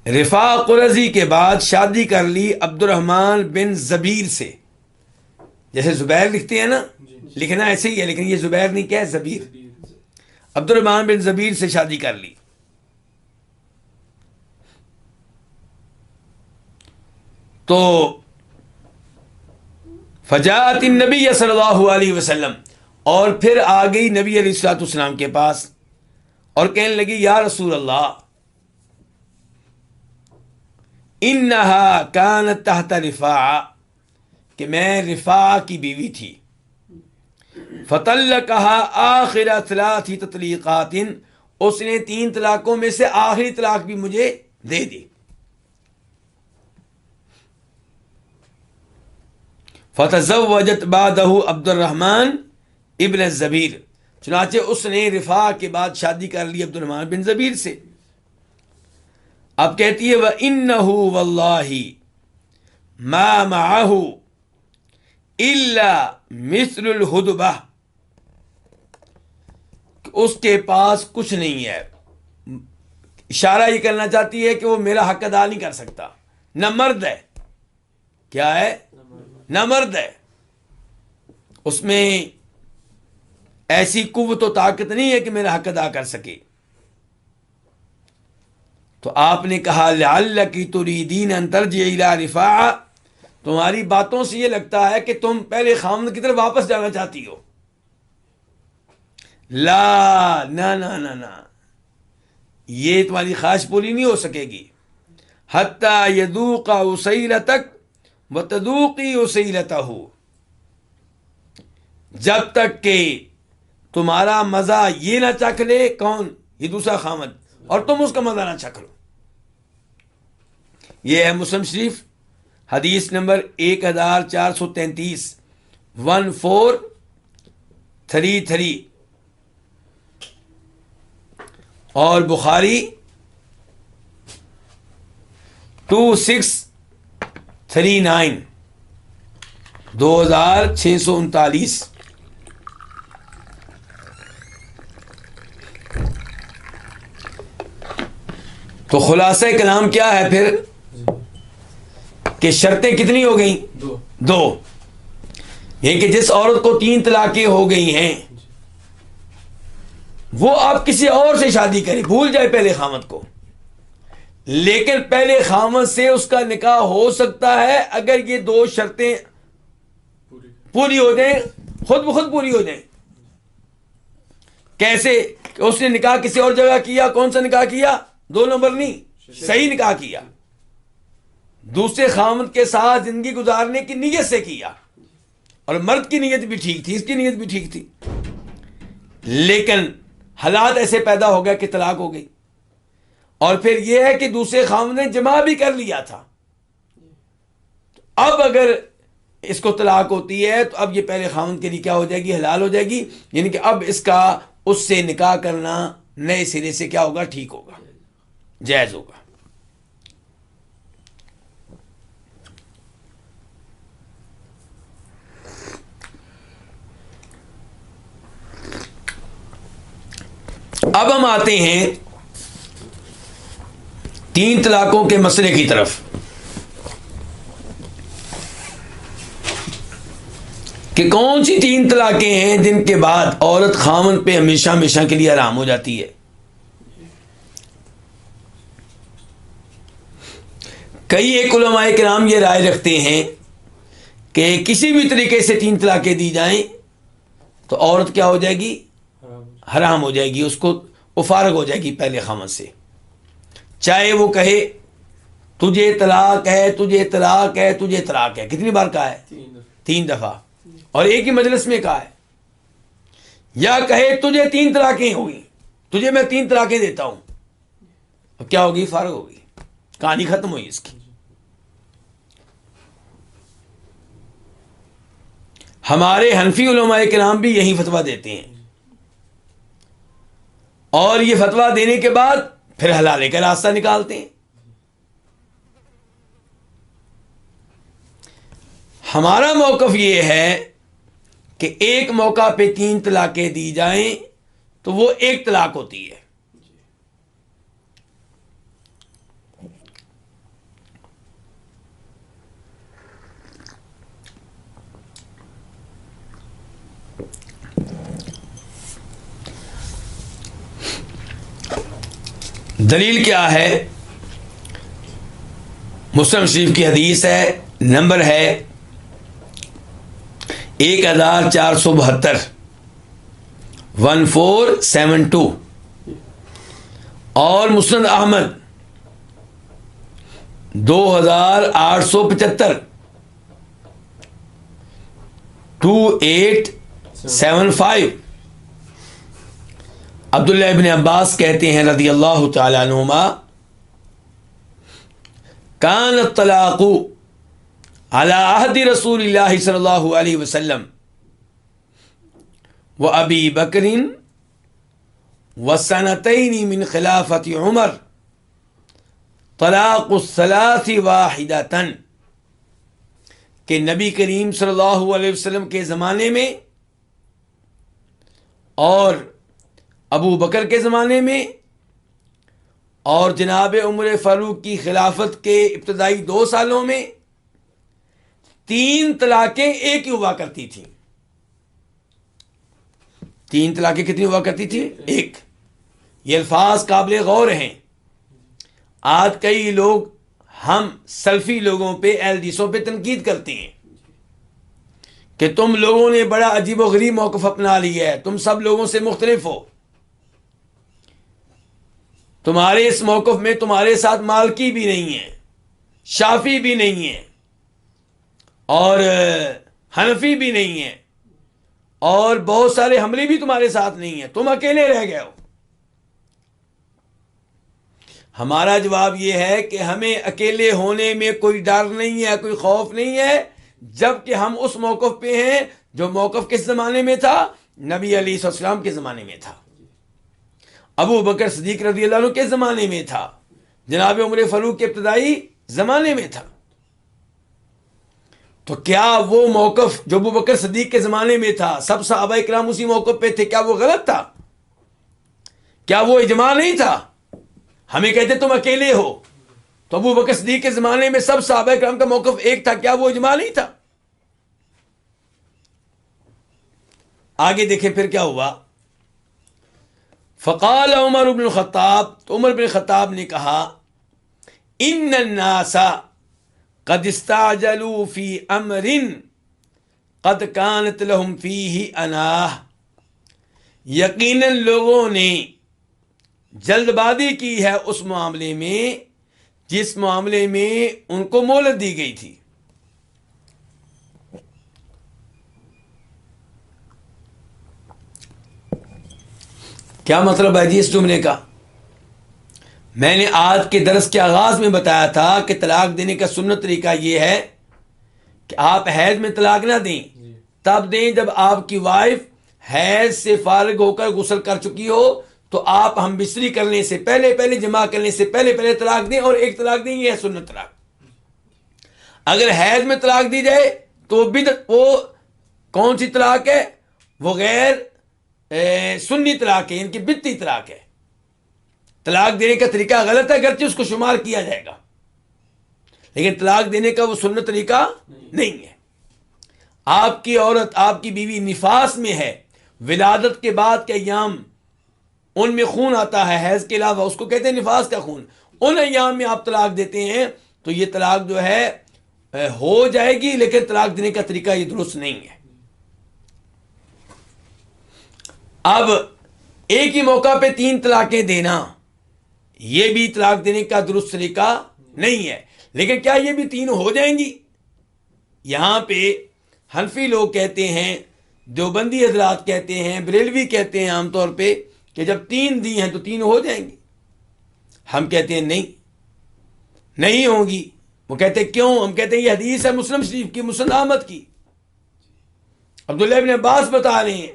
رفاع قرظی کے بعد شادی کر لی عبد الرحمن بن زبیر سے، جیسے زبیر لکھتے ہیں نا، لکھنا ایسے ہی ہے لیکن یہ زبیر نہیں، کیا ہے؟ زبیر۔ عبد الرحمن بن زبیر سے شادی کر لی۔ تو فجاءت النبی صلی اللہ علیہ وسلم، اور پھر آ گئی نبی علیہ الصلوۃ والسلام کے پاس اور کہنے لگی یا رسول اللہ انہا کانت تحت رفاع، کہ میں رفاع کی بیوی تھی، فطلقہا آخر ثلاث تطلیقات، اس نے 3 طلاقوں میں سے آخری طلاق بھی مجھے دے دی۔ فتزوجت بعدہ عبد الرحمن ابن الزبیر، چنانچہ اس نے رفاع کے بعد شادی کر لی عبد الرحمن بن زبیر سے۔ اب کہتی ہے وَإِنَّهُ وَاللَّهِ مَا مَعَهُ إِلَّا مِثْلُ الْهُدْبَةِ، اس کے پاس کچھ نہیں ہے۔ اشارہ یہ کرنا چاہتی ہے کہ وہ میرا حق ادا نہیں کر سکتا، نہ مرد ہے، کیا ہے؟ نہ مرد ہے، اس میں ایسی قوت و طاقت نہیں ہے کہ میرا حق ادا کر سکے۔ تو آپ نے کہا لعلک تریدین ان ترجعی الی رفاع، تمہاری باتوں سے یہ لگتا ہے کہ تم پہلے خاوند کی طرف واپس جانا چاہتی ہو۔ لا، نہ نہ نہ نہ، یہ تمہاری خواہش پوری نہیں ہو سکے گی۔ حتی یذوق عسیلتک وتذوقی عسیلتہ، جب تک کہ تمہارا مزہ یہ نہ چکھ لے، کون؟ یہ دوسرا خاوند، اور تم اس کا مزہ نہ چکھ لو۔ یہ ہے مسلم شریف حدیث نمبر 1433، 1433، اور بخاری 2639، 2639۔ تو خلاصہ کلام کیا ہے پھر؟ کہ شرطیں کتنی ہو گئیں؟ 2۔ یعنی کہ جس عورت کو 3 طلاقیں ہو گئی ہیں وہ آپ کسی اور سے شادی کرے، بھول جائے پہلے خامد کو، لیکن پہلے خامد سے اس کا نکاح ہو سکتا ہے اگر یہ 2 شرطیں پوری ہو جائیں، خود بخود پوری ہو جائیں۔ کیسے؟ کہ اس نے نکاح کسی اور جگہ کیا، کون سا نکاح کیا؟ 2 نمبر نہیں، صحیح نکاح کیا، دوسرے خامد کے ساتھ زندگی گزارنے کی نیت سے کیا، اور مرد کی نیت بھی ٹھیک تھی، اس کی نیت بھی ٹھیک تھی، لیکن حالات ایسے پیدا ہو گئے کہ طلاق ہو گئی۔ اور پھر یہ ہے کہ دوسرے خامد نے جمع بھی کر لیا تھا، اب اگر اس کو طلاق ہوتی ہے تو اب یہ پہلے خامد کے لیے کیا ہو جائے گی؟ حلال ہو جائے گی، یعنی کہ اب اس کا اس سے نکاح کرنا نئے سرے سے کیا ہوگا؟ ٹھیک ہوگا، جائز ہوگا۔ اب ہم آتے ہیں 3 طلاقوں کے مسئلے کی طرف۔ کہ کون سی 3 طلاقیں ہیں جن کے بعد عورت خاوند پہ ہمیشہ ہمیشہ کے لیے حرام ہو جاتی ہے؟ کئی ایک علماء کرام یہ رائے رکھتے ہیں کہ کسی بھی طریقے سے 3 طلاقیں دی جائیں تو عورت کیا ہو جائے گی؟ حرام ہو جائے گی، اس کو وہ فارغ ہو جائے گی پہلے خامد سے، چاہے وہ کہے تجھے طلاق ہے، تجھے طلاق ہے، تجھے طلاق ہے۔ کتنی بار کہا ہے؟ 3 دفعہ۔ اور ایک ہی مجلس میں کہا ہے. یا کہے تجھے 3 طلاقیں ہوگی، تجھے میں 3 طلاقیں دیتا ہوں، اب کیا ہوگی؟ فارغ ہوگی، کہانی ختم ہوئی اس کی. ہمارے حنفی علماء کرام بھی یہی فتویٰ دیتے ہیں، اور یہ فتویٰ دینے کے بعد پھر حلالے کا راستہ نکالتے ہیں. ہمارا موقف یہ ہے کہ ایک موقع پہ 3 طلاقیں دی جائیں تو وہ 1 طلاق ہوتی ہے. دلیل کیا ہے؟ مسلم شریف کی حدیث ہے، نمبر ہے 1472 1472، اور مسند احمد 2875 2875. عبداللہ ابن عباس کہتے ہیں رضی اللہ تعالی عنہما، کان الطلاق علی عہد رسول اللہ صلی اللہ علیہ وسلم و ابی بکر و سنتین من خلافت عمر طلاق الثلاث واحدۃ، کہ نبی کریم صلی اللہ علیہ وسلم کے زمانے میں اور ابو بکر کے زمانے میں اور جناب عمر فاروق کی خلافت کے ابتدائی 2 سالوں میں 3 طلاقیں ایک ہی ہوا کرتی تھیں. 3 طلاقیں کتنی ہوا کرتی تھی؟ 1. یہ الفاظ قابل غور ہیں. آج کئی لوگ ہم سلفی لوگوں پہ، اہل حدیثوں پہ تنقید کرتے ہیں کہ تم لوگوں نے بڑا عجیب و غریب موقف اپنا لیا ہے، تم سب لوگوں سے مختلف ہو، تمہارے اس موقف میں تمہارے ساتھ مالکی بھی نہیں ہے، شافی بھی نہیں ہے، اور حنفی بھی نہیں ہے، اور بہت سارے حنبلی بھی تمہارے ساتھ نہیں ہیں، تم اکیلے رہ گئے ہو. ہمارا جواب یہ ہے کہ ہمیں اکیلے ہونے میں کوئی ڈر نہیں ہے، کوئی خوف نہیں ہے، جبکہ ہم اس موقف پہ ہیں جو موقف کس زمانے میں تھا؟ نبی علیہ السلام کے زمانے میں تھا، ابو بکر صدیق رضی اللہ عنہ کے زمانے میں تھا، جناب عمر فاروق کے ابتدائی زمانے میں تھا. تو کیا وہ موقف جو ابو بکر صدیق کے زمانے میں تھا، سب صحابہ کرام اسی موقف پہ تھے، کیا وہ غلط تھا؟ کیا وہ اجماع نہیں تھا؟ ہمیں کہتے تم اکیلے ہو، تو ابو بکر صدیق کے زمانے میں سب صحابہ کرام کا موقف ایک تھا، کیا وہ اجماع نہیں تھا؟ آگے دیکھیں پھر کیا ہوا. فقال عمر بن الخطاب، تو عمر بن خطاب نے کہا، ان الناس قد استعجلوا فی امر قد کانت لهم فیہ اناہ، یقیناً لوگوں نے جلد بازی کی ہے اس معاملے میں جس معاملے میں ان کو مہلت دی گئی تھی. کیا مطلب ہے جی اس جملے کا؟ میں نے آج کے درس کے آغاز میں بتایا تھا کہ طلاق دینے کا سنت طریقہ یہ ہے کہ آپ حیض میں طلاق نہ دیں، تب دیں جب آپ کی وائف حیض سے فارغ ہو کر غسل کر چکی ہو، تو آپ ہم بستری کرنے سے پہلے جماع کرنے سے پہلے طلاق دیں، اور 1 طلاق دیں. یہ ہے سنت طلاق. اگر حیض میں طلاق دی جائے تو وہ کون سی طلاق ہے؟ وہ غیر سنی طلاق ہے، ان کی بدعتی طلاق ہے. طلاق دینے کا طریقہ غلط ہے، اگرچہ اس کو شمار کیا جائے گا، لیکن طلاق دینے کا وہ سنت طریقہ نہیں ہے. آپ کی عورت، آپ کی بیوی نفاس میں ہے، ولادت کے بعد کے ایام ان میں خون آتا ہے حیض کے علاوہ، اس کو کہتے ہیں نفاس کا خون، ان ایام میں آپ طلاق دیتے ہیں تو یہ طلاق جو ہے ہو جائے گی، لیکن طلاق دینے کا طریقہ یہ درست نہیں ہے. اب ایک ہی موقع پہ 3 طلاقیں دینا، یہ بھی طلاق دینے کا درست طریقہ نہیں ہے. لیکن کیا یہ بھی 3 ہو جائیں گی؟ یہاں پہ حنفی لوگ کہتے ہیں، دیوبندی حضرات کہتے ہیں، بریلوی کہتے ہیں عام طور پہ کہ جب 3 دی ہیں تو 3 ہو جائیں گی. ہم کہتے ہیں نہیں ہوں گی. وہ کہتے ہیں کیوں؟ ہم کہتے ہیں یہ حدیث ہے مسلم شریف کی، مسند احمد کی. عبداللہ ابن عباس بتا رہے ہیں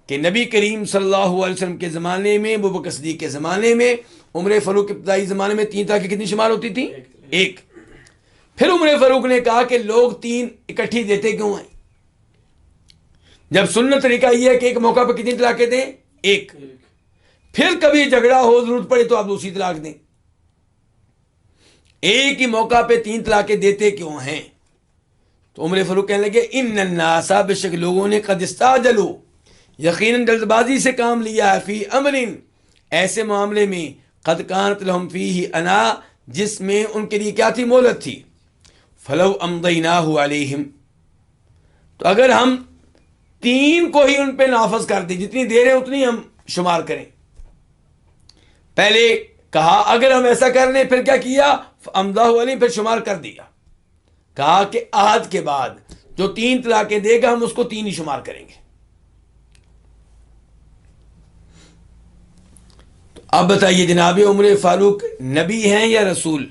کہ نبی کریم صلی اللہ علیہ وسلم کے زمانے میں، ابو بکر صدیق کے زمانے میں، عمر فاروق کے ابتدائی زمانے میں 3 طلاقیں کتنی شمار ہوتی تھی؟ 1. پھر عمر فاروق نے کہا کہ لوگ 3 اکٹھی دیتے کیوں ہیں؟ جب سنت طریقہ یہ ہے کہ ایک موقع پہ کتنی طلاقیں دیں؟ 1. پھر کبھی جھگڑا ہو، ضرورت پڑے تو آپ دوسری طلاق دیں. ایک ہی موقع پہ 3 طلاقیں دیتے کیوں ہیں؟ تو عمر فاروق کہنے لگے ان الناس، بے شک لوگوں نے قد استعجلوا، یقیناً جلد بازی سے کام لیا ہے، فی امر، ایسے معاملے میں، قد کانت لہم فیہ انا، جس میں ان کے لیے کیا تھی؟ مہلت تھی. فلو امضیناہ علیہم، تو اگر ہم 3 کو ہی ان پہ نافذ کر دیں، جتنی دیر ہے اتنی ہم شمار کریں. پہلے کہا اگر ہم ایسا کر لیں، پھر کیا کیا؟ امضاہ علیہم، پھر شمار کر دیا. کہا کہ عہد کے بعد جو 3 طلاقیں دے گا ہم اس کو 3 ہی شمار کریں گے. تو اب بتائیے جناب عمر فاروق نبی ہیں یا رسول؟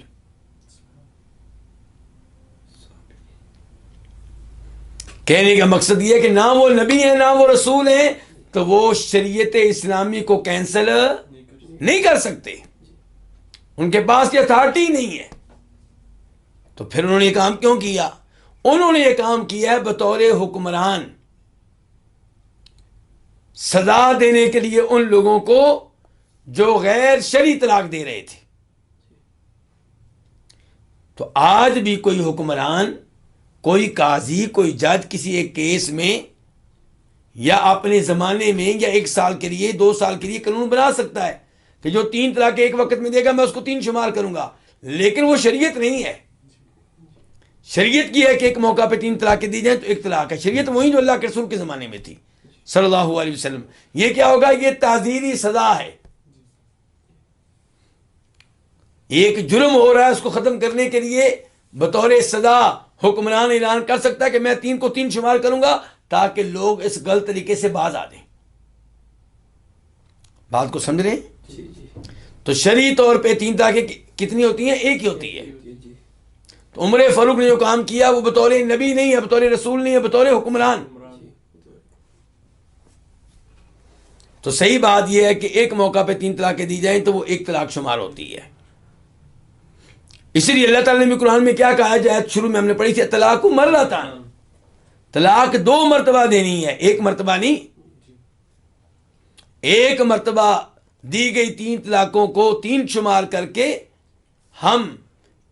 کہنے کا مقصد یہ ہے کہ نہ وہ نبی ہیں نہ وہ رسول ہیں، تو وہ شریعت اسلامی کو کینسل نہیں کر سکتے، ان کے پاس یہ اتھارٹی نہیں ہے. تو پھر انہوں نے یہ کام کیوں کیا؟ انہوں نے یہ کام کیا ہے بطور حکمران سزا دینے کے لیے ان لوگوں کو جو غیر شرعی طلاق دے رہے تھے. تو آج بھی کوئی حکمران، کوئی قاضی، کوئی جج کسی ایک کیس میں یا اپنے زمانے میں یا 1 سال کے لیے 2 سال کے لیے قانون بنا سکتا ہے کہ جو 3 طلاقیں ایک وقت میں دے گا میں اس کو 3 شمار کروں گا، لیکن وہ شریعت نہیں ہے. شریعت کی ہے کہ ایک موقع پہ 3 طلاقیں دی جائیں تو 1 طلاق ہے. شریعت وہی جو اللہ کے رسول کے زمانے میں تھی صلی اللہ علیہ وسلم. یہ کیا ہوگا؟ یہ تعزیری سزا ہے. ایک جرم ہو رہا ہے، اس کو ختم کرنے کے لیے بطور سزا حکمران اعلان کر سکتا ہے کہ میں 3 کو 3 شمار کروں گا تاکہ لوگ اس غلط طریقے سے باز آ دیں. بات کو سمجھ رہے ہیں؟ تو شرعی طور پہ 3 طلاقیں کتنی ہوتی ہیں؟ 1 ہی ہوتی ہے. تو عمر فاروق نے جو کام کیا وہ بطور نبی نہیں ہے، بطور رسول نہیں ہے، بطور حکمران. تو صحیح بات یہ ہے کہ ایک موقع پہ 3 طلاقیں دی جائیں تو وہ 1 طلاق شمار ہوتی ہے. اسی لیے اللہ تعالیٰ نے قرآن میں کیا کہا ہے؟ شروع میں ہم نے پڑھی تھی طلاق مرتان، طلاق 2 مرتبہ دینی ہے، 1 مرتبہ نہیں. 1 مرتبہ دی گئی 3 طلاقوں کو 3 شمار کر کے ہم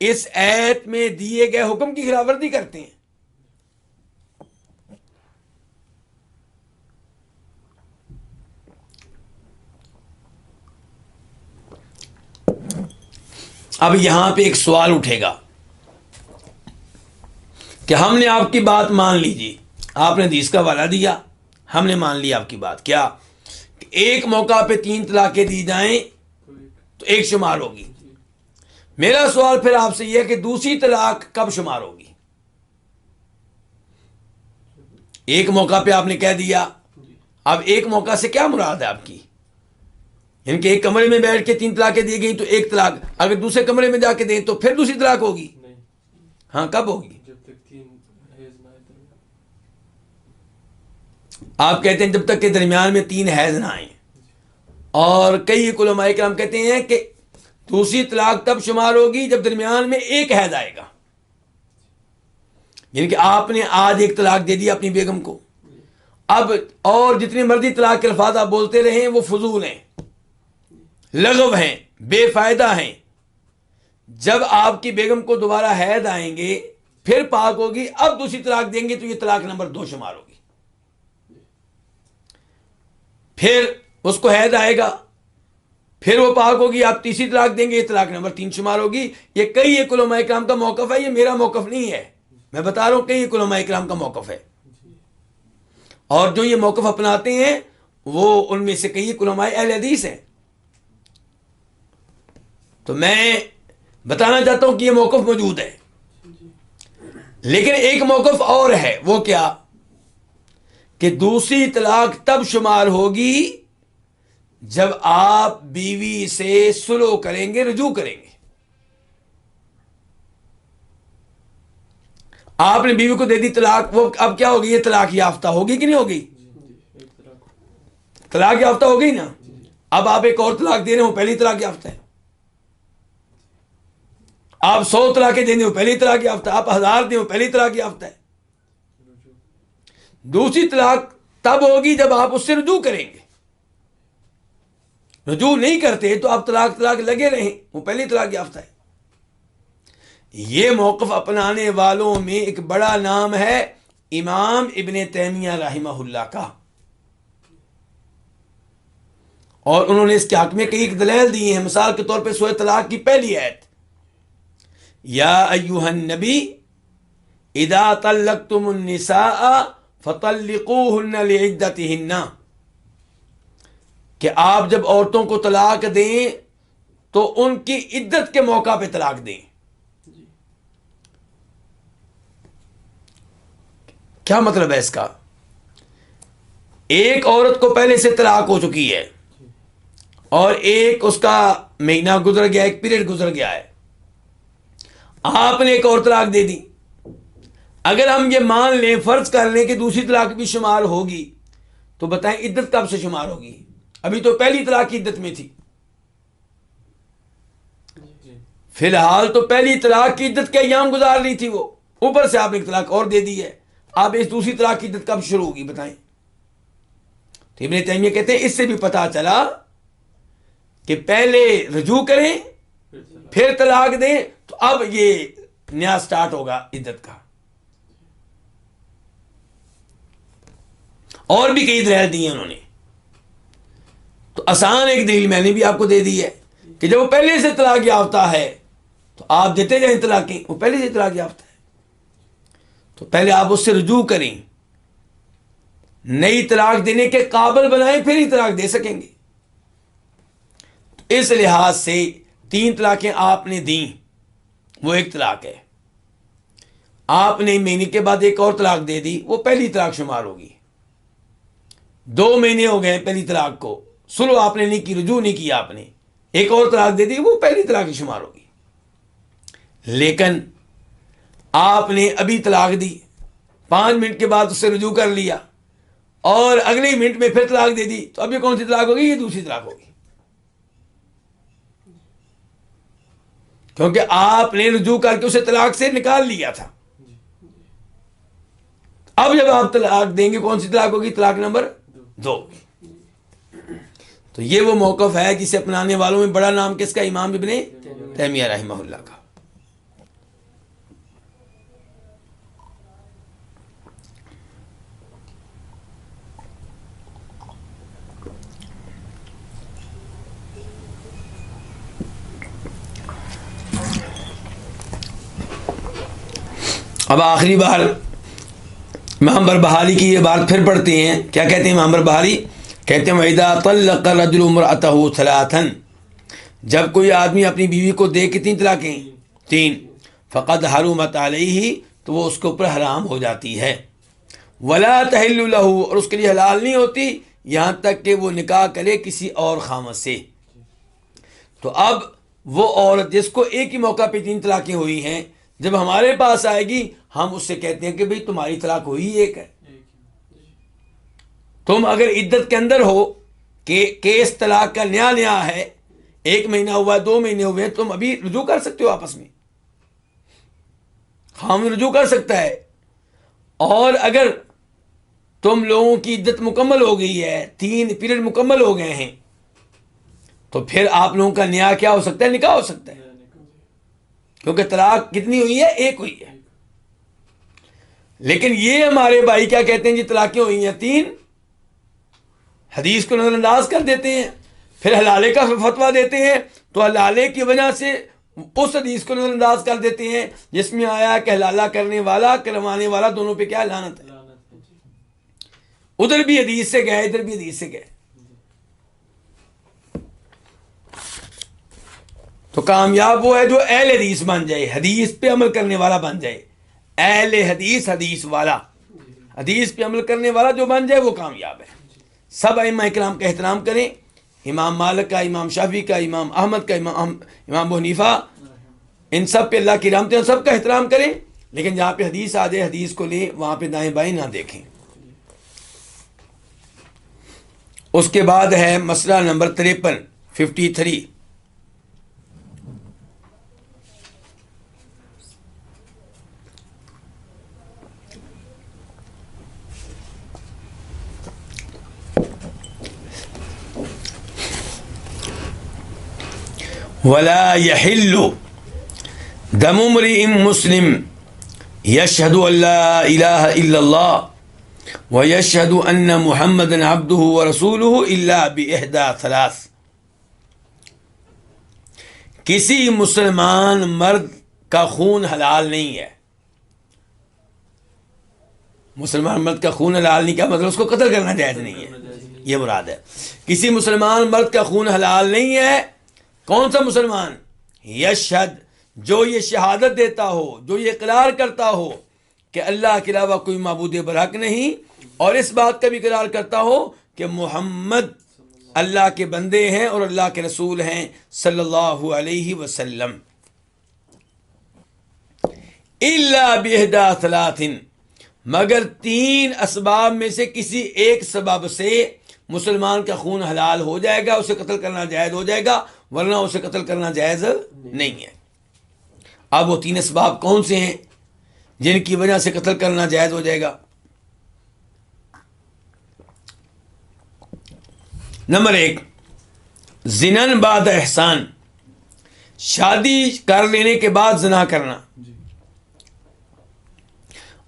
اس ایت میں دیے گئے حکم کی خلاف ورزی کرتے ہیں. اب یہاں پہ ایک سوال اٹھے گا کہ ہم نے آپ کی بات مان لی جی، آپ نے حدیث کا حوالہ دیا، ہم نے مان لی آپ کی بات. کیا کہ ایک موقع پہ 3 طلاقیں دی جائیں تو 1 شمار ہوگی. میرا سوال پھر آپ سے یہ ہے کہ دوسری طلاق کب شمار ہوگی؟ ایک موقع پہ آپ نے کہہ دیا. اب ایک موقع سے کیا مراد ہے آپ کی؟ یعنی کہ ایک کمرے میں بیٹھ کے 3 طلاقیں دی گئی تو 1 طلاق، اگر دوسرے کمرے میں جا کے دیں تو پھر دوسری طلاق ہوگی؟ ہاں، کب ہوگی؟ آپ کہتے ہیں جب تک کہ درمیان میں 3 حیض نہ آئیں. اور کئی علماء کرام کہتے ہیں کہ دوسری طلاق تب شمار ہوگی جب درمیان میں 1 حیض آئے گا. یعنی کہ آپ نے آج 1 طلاق دے دی اپنی بیگم کو، اب اور جتنی مرضی طلاق کے الفاظ آپ بولتے رہیں وہ فضول ہیں، لغو ہیں، بے فائدہ ہیں. جب آپ کی بیگم کو دوبارہ حیض آئیں گے پھر پاک ہوگی، اب دوسری طلاق دیں گے تو یہ طلاق نمبر 2 شمار ہوگی. پھر اس کو حیض آئے گا، پھر وہ پاک ہوگی، آپ تیسری طلاق دیں گے، یہ طلاق نمبر 3 شمار ہوگی. یہ کئی ایک علماء کرام کا موقف ہے، یہ میرا موقف نہیں ہے، میں بتا رہا ہوں کئی ایک علماء کرام کا موقف ہے. اور جو یہ موقف اپناتے ہیں وہ ان میں سے کئی ایک علماء اہل حدیث ہیں. تو میں بتانا چاہتا ہوں کہ یہ موقف موجود ہے. لیکن ایک موقف اور ہے، وہ کیا کہ دوسری طلاق تب شمار ہوگی جب آپ بیوی سے صلح کریں گے، رجوع کریں گے۔ آپ نے بیوی کو دے دی طلاق، وہ اب کیا ہوگی؟ یہ طلاق یافتہ ہوگی کہ نہیں ہوگی؟ طلاق یافتہ ہو گئی نا۔ اب آپ ایک اور طلاق دے رہے ہو، پہلی طلاق یافتہ ہے۔ آپ 100 طلاقیں دیں ہو، پہلی طلاق یافتہ ہے۔ آپ 1000 دیں ہو، پہلی طلاق یافتہ ہے۔ دوسری طلاق تب ہوگی جب آپ اس سے رجوع کریں گے۔ رجوع نہیں کرتے تو آپ طلاق لگے رہیں، وہ پہلی طلاق یافتہ ہے۔ یہ موقف اپنانے والوں میں ایک بڑا نام ہے امام ابن تیمیہ رحمہ اللہ کا، اور انہوں نے اس کے حق میں کئی دلائل دی ہیں۔ مثال کے طور پہ سورہ طلاق کی پہلی آیت، یا ایھا النبی اذا طلقتم النساء فطلقوهن لعدتهن، کہ آپ جب عورتوں کو طلاق دیں تو ان کی عدت کے موقع پہ طلاق دیں۔ کیا مطلب ہے اس کا؟ ایک عورت کو پہلے سے طلاق ہو چکی ہے اور ایک اس کا مہینہ گزر گیا، ایک پیریڈ گزر گیا ہے، آپ نے ایک اور طلاق دے دی۔ اگر ہم یہ مان لیں، فرض کر لیں کہ دوسری طلاق بھی شمار ہوگی، تو بتائیں عدت کب سے شمار ہوگی؟ ابھی تو پہلی طلاق کی عدت میں تھی۔ فی الحال تو پہلی طلاق کی عدت کے ایام گزار رہی تھی، وہ اوپر سے آپ نے ایک طلاق اور دے دی ہے۔ آپ اس دوسری طلاق کی عدت کب شروع ہوگی بتائیں؟ تو ابن تیمیہ کہتے ہیں اس سے بھی پتا چلا کہ پہلے رجوع کریں پھر طلاق دیں، تو اب یہ نیا سٹارٹ ہوگا عدت کا۔ اور بھی کئی دلائل دی ہیں انہوں نے، تو آسان ایک دلیل میں نے بھی آپ کو دے دی ہے کہ جب وہ پہلے سے طلاق یافتہ ہے تو آپ دیتے جائیں طلاقیں، وہ پہلے سے طلاق یافتہ ہے تو پہلے آپ اس سے رجوع کریں، نئی طلاق دینے کے قابل بنائیں، پھر ہی طلاق دے سکیں گے۔ اس لحاظ سے 3 طلاقیں آپ نے دیں، وہ ایک طلاق ہے۔ آپ نے مہینے کے بعد ایک اور طلاق دے دی، وہ پہلی طلاق شمار ہوگی۔ 2 مہینے ہو گئے پہلی طلاق کو، صلح آپ نے نہیں کی، رجوع نہیں کیا آپ نے، ایک اور طلاق دے دی، وہ پہلی طلاق شمار ہوگی۔ لیکن آپ نے ابھی طلاق دی، 5 منٹ کے بعد اس سے رجوع کر لیا اور اگلے منٹ میں پھر طلاق دے دی، تو اب یہ کون سی طلاق ہوگی؟ یہ دوسری طلاق ہوگی، کیونکہ آپ نے رجوع کر کے اسے طلاق سے نکال لیا تھا۔ اب جب آپ طلاق دیں گے، کون سی طلاق ہوگی؟ طلاق نمبر 2۔ تو یہ وہ موقف ہے جسے اپنانے والوں میں بڑا نام کس کا؟ امام ابن تیمیہ رحمہ اللہ کا۔ اب آخری بار امام بربہاری کی یہ بات پھر پڑھتے ہیں۔ کیا کہتے ہیں امام بربہاری؟ کہتے ہیں وَإِذَا طَلَّقَ الرَّجُلُ امْرَأَتَهُ ثَلَاثًا، جب کوئی آدمی اپنی بیوی کو دے کتنی طلاقیں؟ 3، فَقَدْ حَرُمَتْ عَلَيْهِ، تو وہ اس کے اوپر حرام ہو جاتی ہے۔ وَلَا تَحِلُّ لَهُ، اور اس کے لیے حلال نہیں ہوتی یہاں تک کہ وہ نکاح کرے کسی اور خامد سے۔ تو اب وہ عورت جس کو ایک ہی موقع پہ 3 طلاقیں ہوئی ہیں، جب ہمارے پاس آئے گی ہم اس سے کہتے ہیں کہ بھئی تمہاری طلاق ہوئی ایک ہے، تم اگر عدت کے اندر ہو کہ کیس طلاق کا نیا ہے، 1 مہینہ ہوا، 2 مہینے ہوئے، تم ابھی رجوع کر سکتے ہو آپس میں، ہم رجوع کر سکتا ہے۔ اور اگر تم لوگوں کی عدت مکمل ہو گئی ہے، 3 پیریڈ مکمل ہو گئے ہیں، تو پھر آپ لوگوں کا نیا کیا ہو سکتا ہے؟ نکاح ہو سکتا ہے، کیونکہ طلاق کتنی ہوئی ہے؟ 1 ہوئی ہے۔ لیکن یہ ہمارے بھائی کیا کہتے ہیں؟ جی طلاقیں ہوئی ہیں 3، حدیث کو نظر انداز کر دیتے ہیں، پھر حلالے کا فتویٰ دیتے ہیں، تو حلالے کی وجہ سے اس حدیث کو نظر انداز کر دیتے ہیں جس میں آیا کہ حلالہ کرنے والا کروانے والا دونوں پہ کیا لعنت ہے۔ ادھر بھی حدیث سے گئے، ادھر بھی حدیث سے گئے، تو کامیاب وہ ہے جو اہل حدیث بن جائے، حدیث پہ عمل کرنے والا بن جائے، اہل حدیث، حدیث والا، حدیث پہ عمل کرنے والا جو بن جائے وہ کامیاب ہے۔ سب ائمہ کرام کا احترام کریں، امام مالک کا، امام شافعی کا، امام احمد کا، امام ابو حنیفہ، ان سب پہ اللہ کی رحمتیں، سب کا احترام کریں، لیکن جہاں پہ حدیث آ جائے حدیث کو لیں، وہاں پہ دائیں بائیں نہ دیکھیں۔ اس کے بعد ہے مسئلہ نمبر 53 ولا يحل دم امرئ مسلم يشهد ان لا اله الا الله ويشهد ان محمدا عبده ورسوله الا باحدى ثلاث۔ کسی مسلمان مرد کا خون حلال نہیں ہے۔ مسلمان مرد کا خون حلال نہیں، کیا مطلب؟ اس کو قتل کرنا جائز نہیں ہے، یہ مراد ہے۔ کسی مسلمان مرد کا خون حلال نہیں ہے۔ کون سا مسلمان؟ یشہد، جو یہ شہادت دیتا ہو، جو یہ اقرار کرتا ہو کہ اللہ کے علاوہ کوئی معبود برحق نہیں، اور اس بات کا بھی اقرار کرتا ہو کہ محمد اللہ کے بندے ہیں اور اللہ کے رسول ہیں صلی اللہ علیہ وسلم۔ الا باحدى ثلاث، مگر 3 اسباب میں سے کسی ایک سبب سے مسلمان کا خون حلال ہو جائے گا، اسے قتل کرنا جائز ہو جائے گا، ورنہ اسے قتل کرنا جائز نہیں ہے۔ اب وہ 3 اسباب کون سے ہیں جن کی وجہ سے قتل کرنا جائز ہو جائے گا؟ نمبر 1، زنن بعد احسان، شادی کر لینے کے بعد زنا کرنا،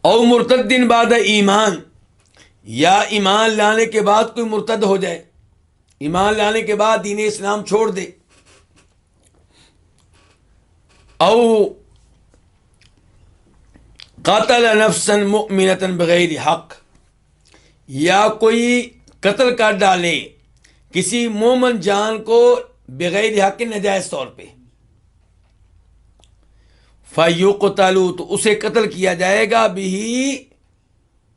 او مرتدن بعد ایمان، یا ایمان لانے کے بعد کوئی مرتد ہو جائے، ایمان لانے کے بعد دین اسلام چھوڑ دے، او قتل نفسا مؤمنة بغیر حق، یا کوئی قتل کر ڈالے کسی مومن جان کو بغیر حق، ناجائز طور پہ، فَيُقْتَلُ، تو اسے قتل کیا جائے گا، بھی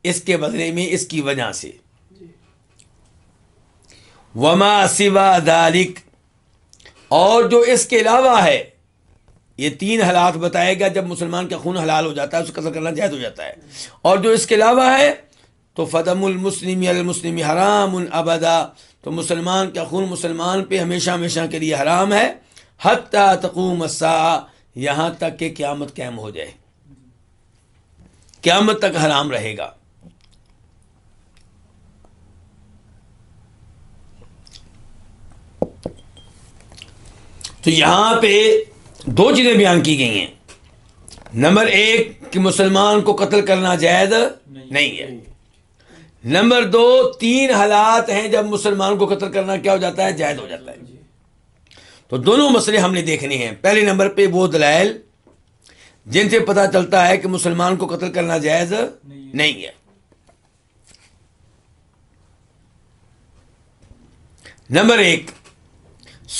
اس کے بدلے میں، اس کی وجہ سے۔ وما سوا ذالک، اور جو اس کے علاوہ ہے، یہ 3 حالات بتائے گا جب مسلمان کا خون حلال ہو جاتا ہے، اسے قتل کرنا جائز ہو جاتا ہے، اور جو اس کے علاوہ ہے تو فدم المسلم علی المسلم حرام ابدا، تو مسلمان کا خون مسلمان پہ ہمیشہ ہمیشہ کے لیے حرام ہے، حتی تقوم الساعہ، یہاں تک کہ قیامت قائم ہو جائے، قیامت تک حرام رہے گا۔ تو یہاں پہ 2 چیزیں بیان کی گئی ہیں۔ نمبر 1 کہ مسلمان کو قتل کرنا جائز نہیں ہے۔ نمبر 2 3 حالات ہیں جب مسلمان کو قتل کرنا کیا ہو جاتا ہے؟ جائز ہو جاتا ہے۔ تو دونوں مسئلے ہم نے دیکھنے ہیں۔ پہلے نمبر پہ وہ دلائل جن سے پتہ چلتا ہے کہ مسلمان کو قتل کرنا جائز نہیں ہے۔ نمبر 1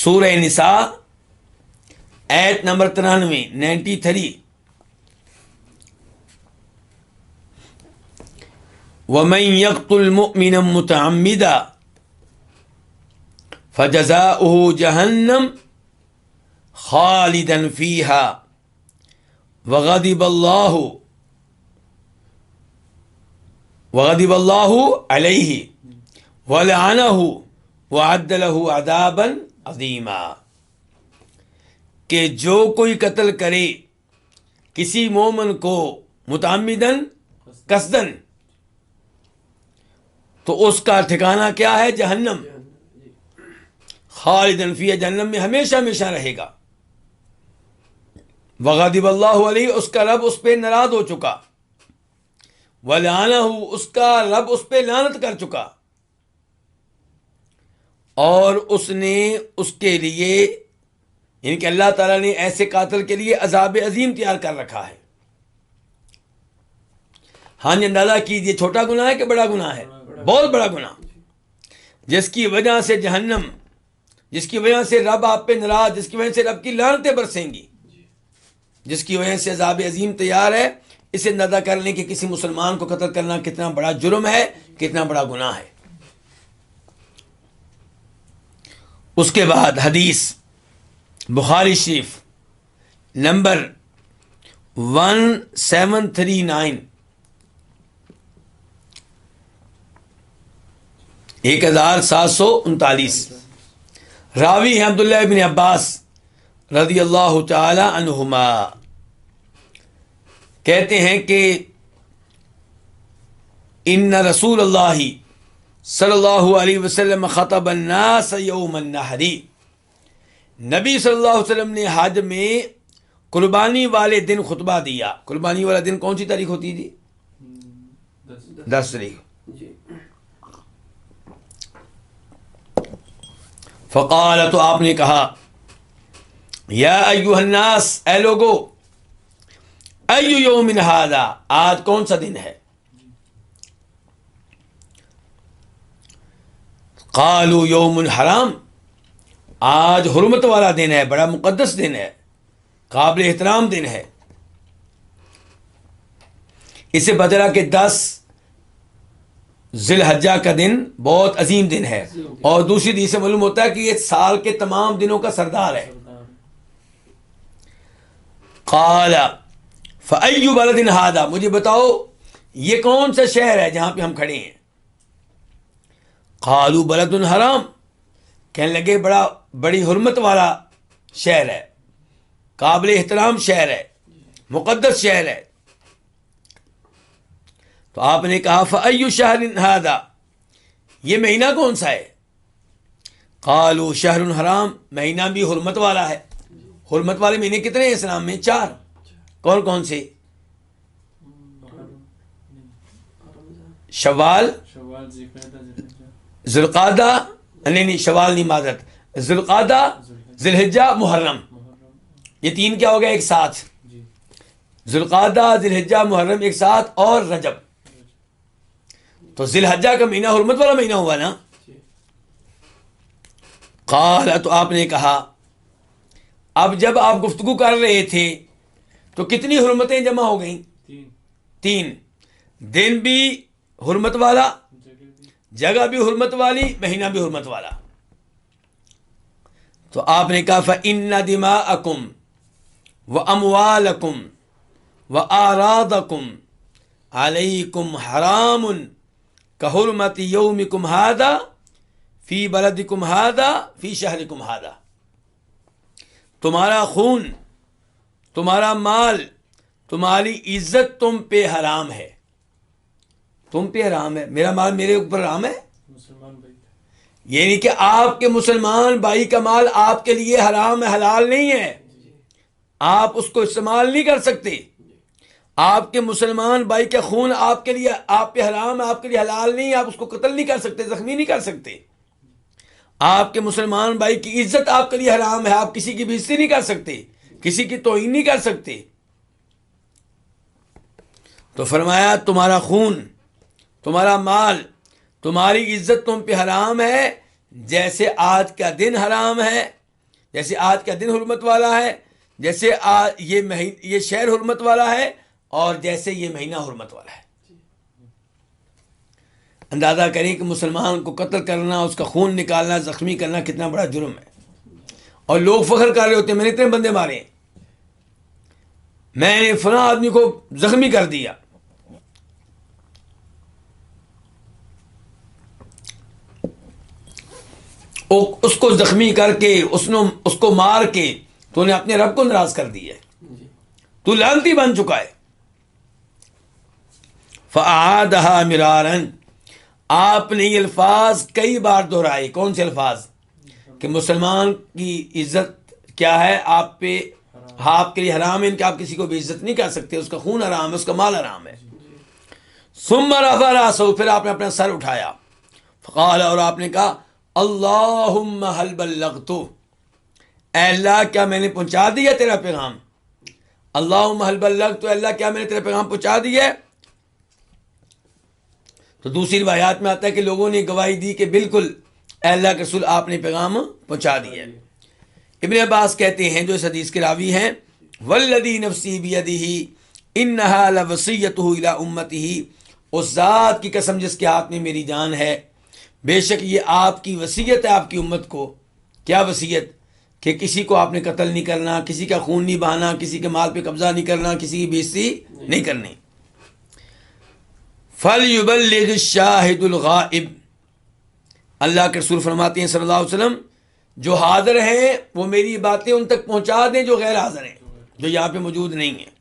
سورہ نساء آیت نمبر 93 وَمَن يَقْتُلْ مُؤْمِنًا مُتَعَمِّدًا فَجَزَاؤُهُ جَهَنَّمُ خَالِدًا فِيهَا وَغَضِبَ اللَّهُ عَلَيْهِ وَلَعَنَهُ وَأَعَدَّ لَهُ عَذَابًا عَظِيمًا، کہ جو کوئی قتل کرے کسی مومن کو متعمدن قصدن، تو اس کا ٹھکانہ کیا ہے؟ جہنم، خالدن فیہا، جہنم میں ہمیشہ ہمیشہ رہے گا۔ وغضب اللہ علیہ، اس کا رب اس پہ ناراض ہو چکا، ولعنہ، اس کا رب اس پہ لعنت کر چکا، اور اس نے اس کے لیے، یعنی کہ اللہ تعالیٰ نے ایسے قاتل کے لیے عذاب عظیم تیار کر رکھا ہے۔ ہاں جی، اندازہ کیجیے چھوٹا گناہ ہے کہ بڑا گناہ ہے؟ بہت بڑا گناہ، جس کی وجہ سے جہنم، جس کی وجہ سے رب آپ پہ ناراض، جس کی وجہ سے رب کی لعنتیں برسیں گی، جس کی وجہ سے عذاب عظیم تیار ہے۔ اسے اندازہ کر لیں کہ کسی مسلمان کو قتل کرنا کتنا بڑا جرم ہے، کتنا بڑا گناہ ہے۔ اس کے بعد حدیث بخاری شریف نمبر 1739، 1739، راوی ہے عبداللہ ابن عباس رضی اللہ تعالی عنہما، کہتے ہیں کہ ان رسول اللہ صلی اللہ علیہ وسلم خطب الناس یوم النحر، نبی صلی اللہ علیہ وسلم نے حج میں قربانی والے دن خطبہ دیا۔ قربانی والا دن کون سی تاریخ ہوتی تھی؟ 10 تاریخ۔ فقال، تو آپ نے کہا، یا ایھا الناس، اے لوگو، ای یوم ھذا، آج کون سا دن ہے؟ قالوا یوم حرام، آج حرمت والا دن ہے، بڑا مقدس دن ہے، قابل احترام دن ہے۔ اسے بدلا کہ 10 ذی الحجہ کا دن بہت عظیم دن ہے، اور دوسری حدیث سے معلوم ہوتا ہے کہ یہ سال کے تمام دنوں کا سردار ہے۔ قال فأی بلد ھذا، مجھے بتاؤ یہ کون سا شہر ہے جہاں پہ ہم کھڑے ہیں؟ قالوا بلد حرام، کہنے لگے بڑی حرمت والا شہر ہے، قابل احترام شہر ہے، مقدس شہر ہے۔ تو آپ نے کہا فأی شہر ھذا، یہ مہینہ کون سا ہے؟ قالوا شہر حرام، مہینہ بھی حرمت والا ہے۔ حرمت والے مہینے کتنے ہیں اسلام میں؟ 4۔ کون کون سے؟ شوال، ذوالقعدہ، نہیں شوال نہیں، معذرت، ذوالقعدہ، ذی الحجہ، محرم، یہ 3 کیا ہو گیا ایک ساتھ؟ ذوالقعدہ، ذی الحجہ، محرم ایک ساتھ، اور رجب۔ تو ذی الحجہ کا مہینہ حرمت والا مہینہ ہوا نا۔ قال، تو آپ نے کہا، اب جب آپ گفتگو کر رہے تھے تو کتنی حرمتیں جمع ہو گئیں؟ 3، دن بھی حرمت والا، جگہ بھی حرمت والی، مہینہ بھی حرمت والا۔ تو آپ نے کہا فَإِنَّ دِمَاءَكُمْ وَأَمْوَالَكُمْ وَآرَاضَكُمْ عَلَيْكُمْ حَرَامٌ كَحُرْمَةِ يَوْمِكُمْ هَذَا فِي بَلَدِكُمْ هَذَا فِي شَهْرِكُمْ هَذَا، تمہارا خون، تمہارا مال، تمہاری عزت تم پہ حرام ہے، تم پہ حرام ہے۔ میرا مال میرے اوپر حرام ہے، یعنی کہ آپ کے مسلمان بھائی کا مال آپ کے لیے حرام ہے، حلال نہیں ہے، آپ اس کو استعمال نہیں کر سکتے۔ آپ کے مسلمان بھائی کا خون آپ کے لیے، آپ پہ حرام ہے، آپ کے لیے حلال نہیں ہے، آپ اس کو قتل نہیں کر سکتے، زخمی نہیں کر سکتے۔ آپ کے مسلمان بھائی کی عزت آپ کے لیے حرام ہے، آپ کسی کی بےعزتی نہیں کر سکتے، کسی کی توہین نہیں کر سکتے۔ تو فرمایا تمہارا خون، تمہارا مال، تمہاری عزت تم پہ حرام ہے، جیسے آج کا دن حرام ہے، جیسے آج کا دن حرمت والا ہے، جیسے یہ شہر حرمت والا ہے، اور جیسے یہ مہینہ حرمت والا ہے۔ اندازہ کریں کہ مسلمان کو قتل کرنا، اس کا خون نکالنا، زخمی کرنا کتنا بڑا جرم ہے، اور لوگ فخر کر رہے ہوتے ہیں میں نے اتنے بندے مارے ہیں، میں نے فلاں آدمی کو زخمی کر دیا۔ اس کو زخمی کر کے، اس کو مار کے تو نے اپنے رب کو ناراض کر دیا ہے، تو لعنتی بن چکا ہے۔ فَأَعَادَهَا مِرَارًا، آپ نے یہ الفاظ کئی بار دہرائے۔ کون سے الفاظ؟ کہ مسلمان کی عزت کیا ہے، آپ پہ، آپ کے لیے حرام ہے کہ آپ کسی کو بھی عزت نہیں کر سکتے، اس کا خون حرام ہے، اس کا مال حرام ہے۔ ثم رفع رأسه، پھر آپ نے اپنا سر اٹھایا، فقال، اور آپ نے کہا اللہم حل بلغت، اے اللہ کیا میں نے پہنچا دیا تیرا پیغام؟ اللہم حل بلغت، اللہ کیا میں نے تیرا پیغام پہنچا دیا؟ تو دوسری روایات میں آتا ہے کہ لوگوں نے گواہی دی کہ بالکل اے اللہ کے رسول آپ نے پیغام پہنچا دیا۔ ابن عباس کہتے ہیں جو اس حدیث کے راوی ہیں، والذی نفسی بیدہ، انہا لوصیتہ الی امتہ، اس ذات کی قسم جس کے ہاتھ میں میری جان ہے، بے شک یہ آپ کی وصیت ہے آپ کی امت کو۔ کیا وصیت؟ کہ کسی کو آپ نے قتل نہیں کرنا، کسی کا خون نہیں بہانا، کسی کے مال پہ قبضہ نہیں کرنا، کسی کی بےزتی نہیں کرنی۔ فَلْيُبَلِّغِ الشَّاهِدُ الْغَائِبُ، اللہ کے رسول فرماتے ہیں صلی اللہ علیہ وسلم، جو حاضر ہیں وہ میری باتیں ان تک پہنچا دیں جو غیر حاضر ہیں، جو یہاں پہ موجود نہیں ہیں۔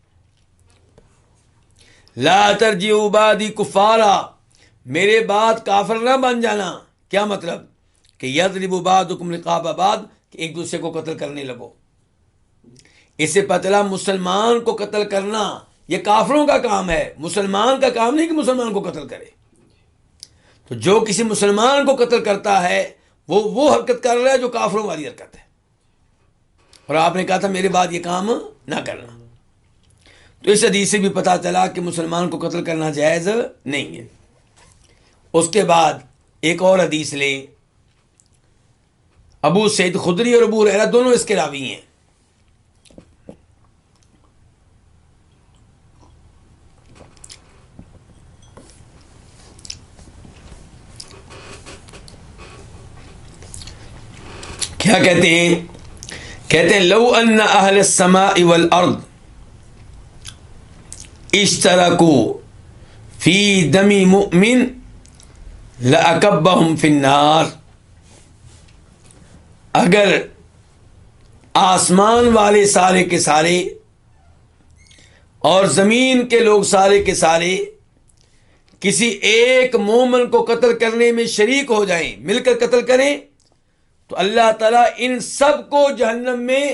لا ترجعوا بعدی کفارا، میرے بعد کافر نہ بن جانا۔ کیا مطلب؟ کہ یضرب بعضکم رقاب بعض، کہ ایک دوسرے کو قتل کرنے لگو۔ اس سے پتہ چلا مسلمان کو قتل کرنا یہ کافروں کا کام ہے، مسلمان کا کام نہیں کہ مسلمان کو قتل کرے۔ تو جو کسی مسلمان کو قتل کرتا ہے وہ حرکت کر رہا ہے جو کافروں والی حرکت ہے، اور آپ نے کہا تھا میرے بعد یہ کام نہ کرنا۔ تو اس حدیث سے بھی پتہ چلا کہ مسلمان کو قتل کرنا جائز نہیں ہے۔ اس کے بعد ایک اور حدیث لیں، ابو سعید خدری اور ابو ہریرہ دونوں اس کے راوی ہیں۔ کیا کہتے ہیں؟ کہتے ہیں لو ان اہل السماء والارض اشترکوا فی دم مؤمن لأکبہم فی النار، اگر آسمان والے سارے کے سارے اور زمین کے لوگ سارے کے سارے کسی ایک مومن کو قتل کرنے میں شریک ہو جائیں، مل کر قتل کریں، تو اللہ تعالیٰ ان سب کو جہنم میں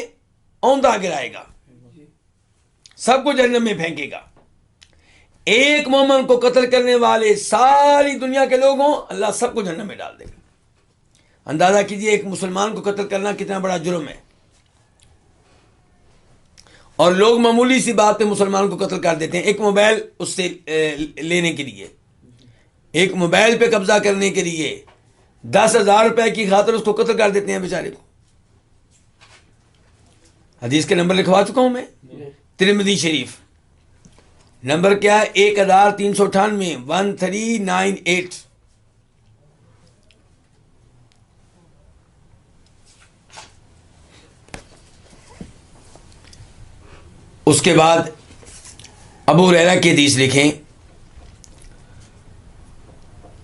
اوندا گرائے گا، سب کو جہنم میں پھینکے گا۔ ایک مومن کو قتل کرنے والے ساری دنیا کے لوگ ہوں، اللہ سب کو جہنم میں ڈال دے گا۔ اندازہ کیجئے ایک مسلمان کو قتل کرنا کتنا بڑا جرم ہے، اور لوگ معمولی سی بات پہ مسلمان کو قتل کر دیتے ہیں، ایک موبائل اس سے لینے کے لیے، ایک موبائل پہ قبضہ کرنے کے لیے 10,000 روپے کی خاطر اس کو قتل کر دیتے ہیں بیچارے کو۔ حدیث کے نمبر لکھوا چکا ہوں میں، ترمذی شریف، نمبر کیا ہے؟ 1398 1398۔ اس کے بعد ابو ہریرہ کی حدیث لکھیں،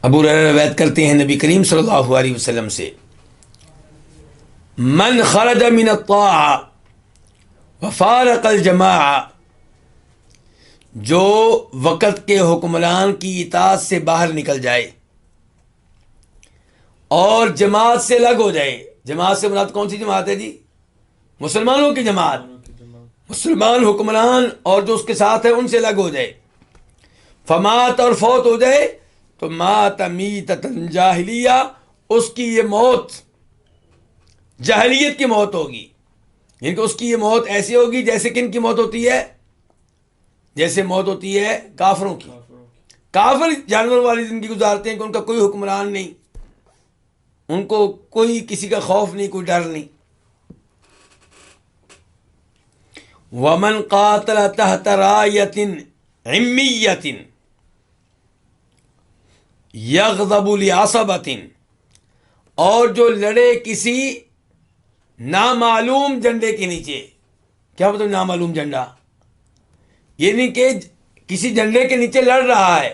ابو ہریرہ روایت کرتے ہیں نبی کریم صلی اللہ علیہ وسلم سے، من خرج من الطاعہ وفارق الجماعہ، جو وقت کے حکمران کی اطاعت سے باہر نکل جائے اور جماعت سے الگ ہو جائے۔ جماعت سے مراد کون سی جماعت ہے جی؟ مسلمانوں کی جماعت، مسلمان حکمران اور جو اس کے ساتھ ہے ان سے الگ ہو جائے، فمات اور فوت ہو جائے، تو مات میتۃ جاہلیہ، اس کی یہ موت جاہلیت کی موت ہوگی، یعنی کہ اس کی یہ موت ایسی ہوگی جیسے کن کی موت ہوتی ہے؟ جیسے موت ہوتی ہے کافروں کی۔ کافر جانور والی زندگی گزارتے ہیں کہ ان کا کوئی حکمران نہیں، ان کو کوئی کسی کا خوف نہیں، کوئی ڈر نہیں۔ ومن قاتل تحت رایۃ عمیۃ یغضب لعصبۃ، اور جو لڑے کسی نامعلوم جھنڈے کے نیچے۔ کیا مطلب نامعلوم جھنڈا؟ یعنی کہ کسی جھنڈے کے نیچے لڑ رہا ہے،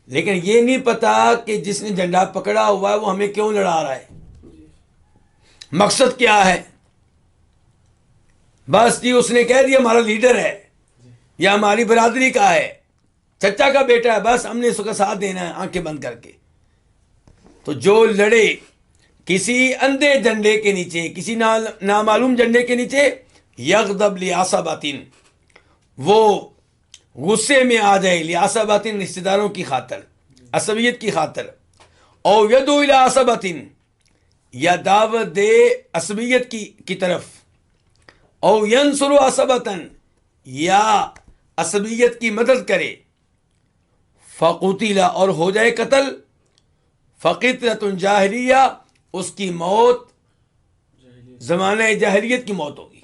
لیکن یہ نہیں پتا کہ جس نے جھنڈا پکڑا ہوا ہے وہ ہمیں کیوں لڑا رہا ہے، مقصد کیا ہے۔ بس جی اس نے کہہ دیا ہمارا لیڈر ہے یا ہماری برادری کا ہے، چچا کا بیٹا ہے، بس ہم نے اس کا ساتھ دینا ہے آنکھیں بند کر کے۔ تو جو لڑے کسی اندھے جھنڈے کے نیچے، کسی نامعلوم جھنڈے کے نیچے، یغضب لعصبۃ، وہ غصے میں آ جائے، لعصبۃ رشتہ داروں کی خاطر، عصبیت کی خاطر، او یدعو الی عصبۃ، یا دعوت دے عصبیت کی طرف، او ینصر عصبۃ، یا عصبیت کی مدد کرے، فقتل، اور ہو جائے قتل، فقتلۃ جاہلیہ، اس کی موت زمانہ جاہلیت کی موت ہوگی۔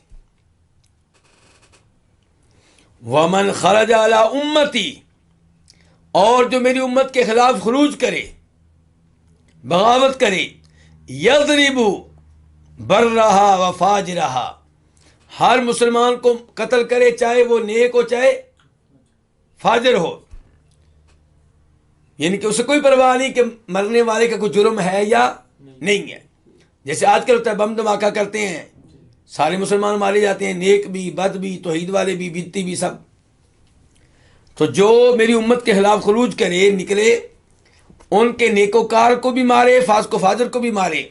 ومن خرج علی امتی، اور جو میری امت کے خلاف خروج کرے، بغاوت کرے، یضرب برہا و فاجرہا، ہر مسلمان کو قتل کرے چاہے وہ نیک ہو چاہے فاجر ہو، یعنی کہ اسے کوئی پرواہ نہیں کہ مرنے والے کا کوئی جرم ہے یا نہیں ہے. جیسے آج کل ہوتا ہے بم دھماکہ کرتے ہیں، سارے مسلمان مارے جاتے ہیں، نیک بھی، بد بھی، توحید والے بھی، بدتی بھی، سب. تو جو میری امت کے خلاف خروج کرے، نکلے، ان کے نیکوکار کو بھی مارے، فاسق و فاجر کو بھی مارے.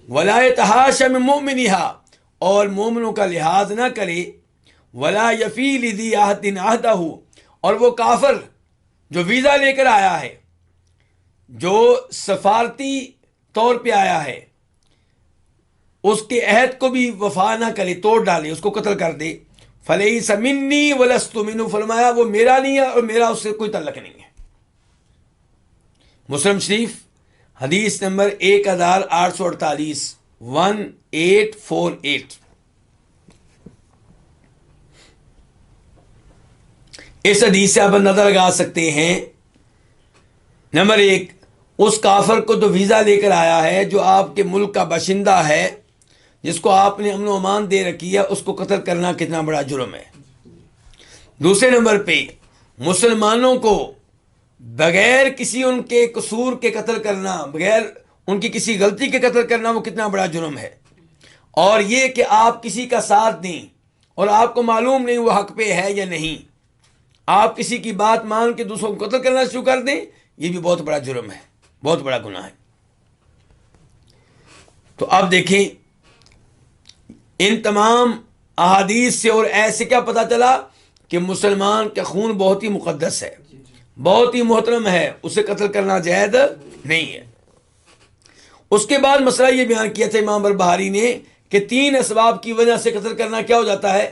ولا یتحاشى من مؤمنها، اور مومنوں کا لحاظ نہ کرے. ولا یفی لذی عہد عہدہ، اور وہ کافر جو ویزا لے کر آیا ہے، جو سفارتی طور پہ آیا ہے، اس کے عہد کو بھی وفا نہ کرے، توڑ ڈالے، اس کو قتل کر دے. فلیس منی ولست منہ، فرمایا وہ میرا نہیں ہے اور میرا اس سے کوئی تعلق نہیں ہے. مسلم شریف حدیث نمبر 1848، 1848. اس حدیث سے آپ اندازہ لگا سکتے ہیں، نمبر 1، اس کافر کو جو ویزا لے کر آیا ہے، جو آپ کے ملک کا باشندہ ہے، جس کو آپ نے امن و امان دے رکھی ہے، اس کو قتل کرنا کتنا بڑا جرم ہے. دوسرے نمبر پہ مسلمانوں کو بغیر کسی ان کے قصور کے قتل کرنا، بغیر ان کی کسی غلطی کے قتل کرنا، وہ کتنا بڑا جرم ہے. اور یہ کہ آپ کسی کا ساتھ دیں اور آپ کو معلوم نہیں وہ حق پہ ہے یا نہیں، آپ کسی کی بات مان کے دوسروں کو قتل کرنا شروع کر دیں، یہ بھی بہت بڑا جرم ہے، بہت بڑا گناہ ہے. تو اب دیکھیں ان تمام احادیث سے اور ایسے کیا پتہ چلا کہ مسلمان کا خون بہت ہی مقدس ہے، بہت ہی محترم ہے، اسے قتل کرنا جائز نہیں ہے. اس کے بعد مسئلہ یہ بیان کیا تھا امام بربہاری نے کہ 3 اسباب کی وجہ سے قتل کرنا کیا ہو جاتا ہے؟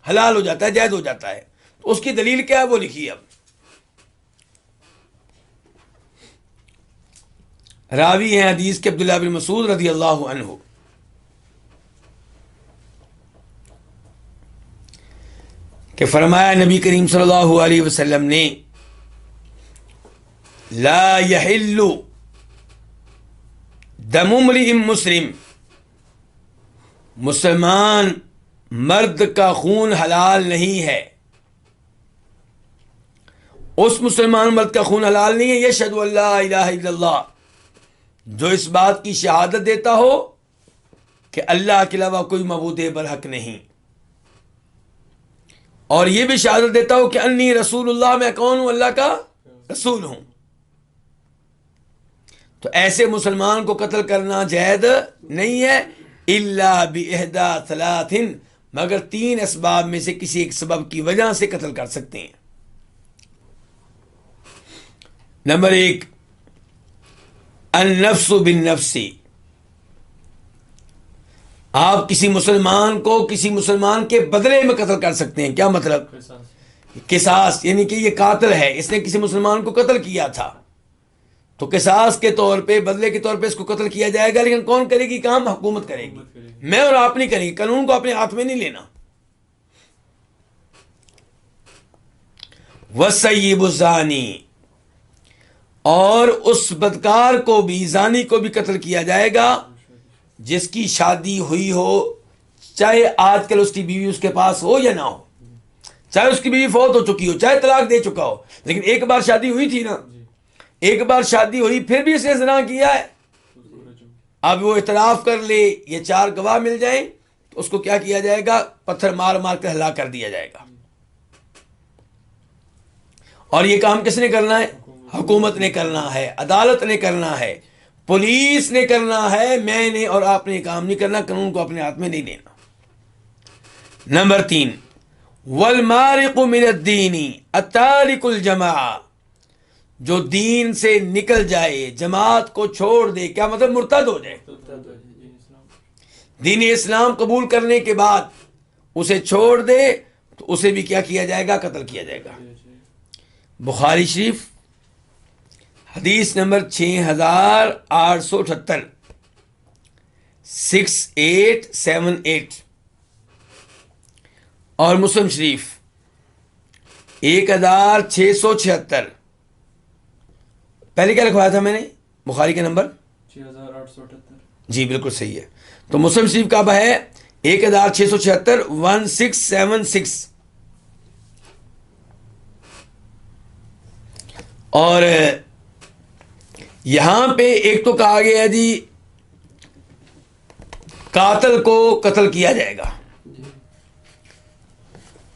حلال ہو جاتا ہے، جائز ہو جاتا ہے. تو اس کی دلیل کیا ہے وہ لکھی. اب راوی ہیں حدیث کے عبداللہ بن مسعود رضی اللہ عنہ، کہ فرمایا نبی کریم صلی اللہ علیہ وسلم نے، لا یحل دم امرئ مسلم، مسلمان مرد کا خون حلال نہیں ہے. اس مسلمان مرد کا خون حلال نہیں ہے، یشہد ان لا الہ الا اللہ، جو اس بات کی شہادت دیتا ہو کہ اللہ کے علاوہ کوئی معبود برحق نہیں، اور یہ بھی شہادت دیتا ہو کہ انی رسول اللہ، میں کون ہوں؟ اللہ کا رسول ہوں. تو ایسے مسلمان کو قتل کرنا جائز نہیں ہے، الا باحدی ثلاث، مگر 3 اسباب میں سے کسی ایک سبب کی وجہ سے قتل کر سکتے ہیں. نمبر 1، النفس بالنفس، آپ کسی مسلمان کو کسی مسلمان کے بدلے میں قتل کر سکتے ہیں. کیا مطلب؟ قصاص، یعنی کہ یہ قاتل ہے، اس نے کسی مسلمان کو قتل کیا تھا، تو قصاص کے طور پہ، بدلے کے طور پہ اس کو قتل کیا جائے گا. لیکن کون کرے گی کام؟ حکومت کرے گی، میں اور آپ نہیں کریں گے. قانون کو اپنے ہاتھ میں نہیں لینا. والسیب الزانی، اور اس بدکار کو بھی، زانی کو بھی قتل کیا جائے گا جس کی شادی ہوئی ہو، چاہے آج کل اس کی بیوی اس کے پاس ہو یا نہ ہو، چاہے اس کی بیوی فوت ہو چکی ہو، چاہے طلاق دے چکا ہو، لیکن ایک بار شادی ہوئی تھی نا، ایک بار شادی ہوئی پھر بھی اس نے زنا کیا ہے. اب وہ اعتراف کر لے، یہ 4 گواہ مل جائیں تو اس کو کیا کیا جائے گا؟ پتھر مار مار کر ہلاک کر دیا جائے گا. اور یہ کام کس نے کرنا ہے؟ حکومت نے کرنا ہے، عدالت نے کرنا ہے، پولیس نے کرنا ہے. میں نے اور آپ نے کام نہیں کرنا، قانون کو اپنے ہاتھ میں نہیں لینا. نمبر 3، والمارق من الدین التارک الجماع، جو دین سے نکل جائے، جماعت کو چھوڑ دے. کیا مطلب؟ مرتد ہو جائے، دین اسلام قبول کرنے کے بعد اسے چھوڑ دے تو اسے بھی کیا کیا جائے گا؟ قتل کیا جائے گا. بخاری شریف حدیث نمبر 6878، 6878، اور مسلم شریف 1676. پہلے کیا لکھوایا تھا میں نے بخاری کا نمبر؟ 6878. جی بالکل صحیح ہے. تو مسلم شریف کا ہے 1676 1676. اور یہاں پہ ایک تو کہا گیا ہے جی قاتل کو قتل کیا جائے گا.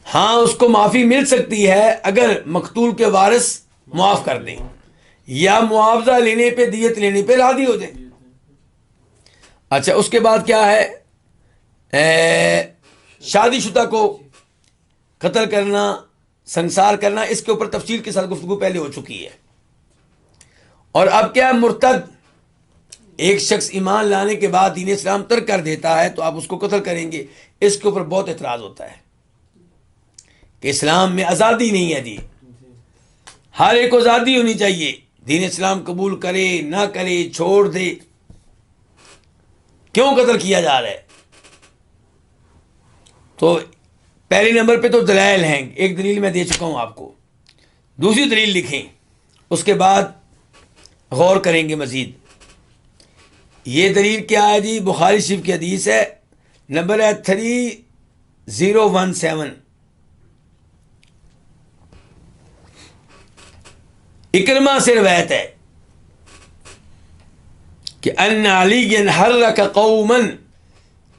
ہاں اس کو معافی مل سکتی ہے اگر مقتول کے وارث معاف کر دیں یا معاوضہ لینے پہ دیت لینے پہ راضی ہو جائیں. اچھا اس کے بعد کیا ہے شادی شدہ کو قتل کرنا سنسار کرنا، اس کے اوپر تفصیل کے ساتھ گفتگو پہلے ہو چکی ہے. اور اب کیا مرتد ایک شخص ایمان لانے کے بعد دین اسلام ترک کر دیتا ہے تو آپ اس کو قتل کریں گے. اس کے اوپر بہت اعتراض ہوتا ہے کہ اسلام میں آزادی نہیں ہے جی، ہر ایک کو آزادی ہونی چاہیے، دین اسلام قبول کرے نہ کرے چھوڑ دے، کیوں قتل کیا جا رہا ہے؟ تو پہلے نمبر پہ تو دلائل ہیں، ایک دلیل میں دے چکا ہوں آپ کو، دوسری دلیل لکھیں، اس کے بعد غور کریں گے مزید. یہ دلیل کیا ہے جی؟ بخاری شریف کی حدیث ہے، نمبر ہے 3017. اکرمہ سے روایت ہے کہ ان علی حرک قوما،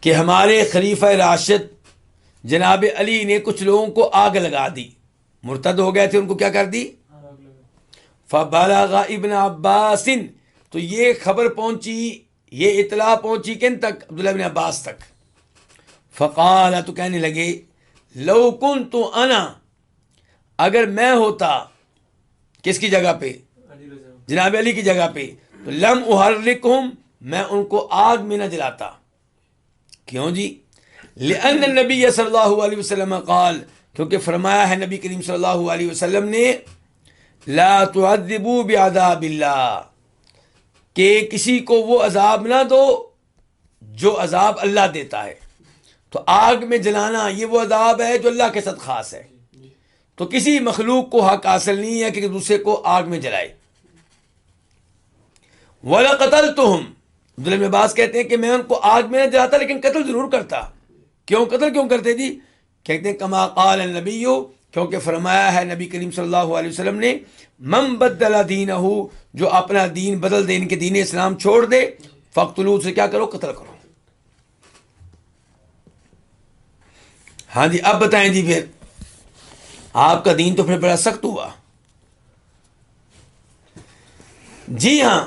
کہ ہمارے خلیفہ راشد جناب علی نے کچھ لوگوں کو آگ لگا دی، مرتد ہو گئے تھے، ان کو کیا کر دی؟ فبلغ ابن عباس، تو یہ خبر پہنچی، یہ اطلاع پہنچی کن تک؟ عبداللہ بن عباس تک. فقال، تو کہنے لگے، لو کنت انا، اگر میں ہوتا کس کی جگہ پہ؟ جناب علی کی جگہ پہ، تو لم احرکہم، میں ان کو آگ میں نہ جلاتا. کیوں جی؟ لأن النبی صلی اللہ علیہ وسلم قال، کیونکہ فرمایا ہے نبی کریم صلی اللہ علیہ وسلم نے، لا تعذبوا بعذاب اللہ، کہ کسی کو وہ عذاب نہ دو جو عذاب اللہ دیتا ہے. تو آگ میں جلانا یہ وہ عذاب ہے جو اللہ کے ساتھ خاص ہے، تو کسی مخلوق کو حق حاصل نہیں ہے کہ دوسرے کو آگ میں جلائے. وَلَقَتَلْتُهُمْ، عبداللہ بن عباس کہتے ہیں کہ میں ان کو آگ میں نہ جلاتا لیکن قتل ضرور کرتا. کیوں قتل کیوں کرتے جی؟ کہتے ہیں کما قال النبی، کیونکہ فرمایا ہے نبی کریم صلی اللہ علیہ وسلم نے، من بدل دینہ، جو اپنا دین بدل دے، ان کے دین اسلام چھوڑ دے، فقتلوہ، سے کیا کرو؟ قتل کرو. ہاں جی اب بتائیں جی، پھر آپ کا دین تو پھر بڑا سخت ہوا. جی ہاں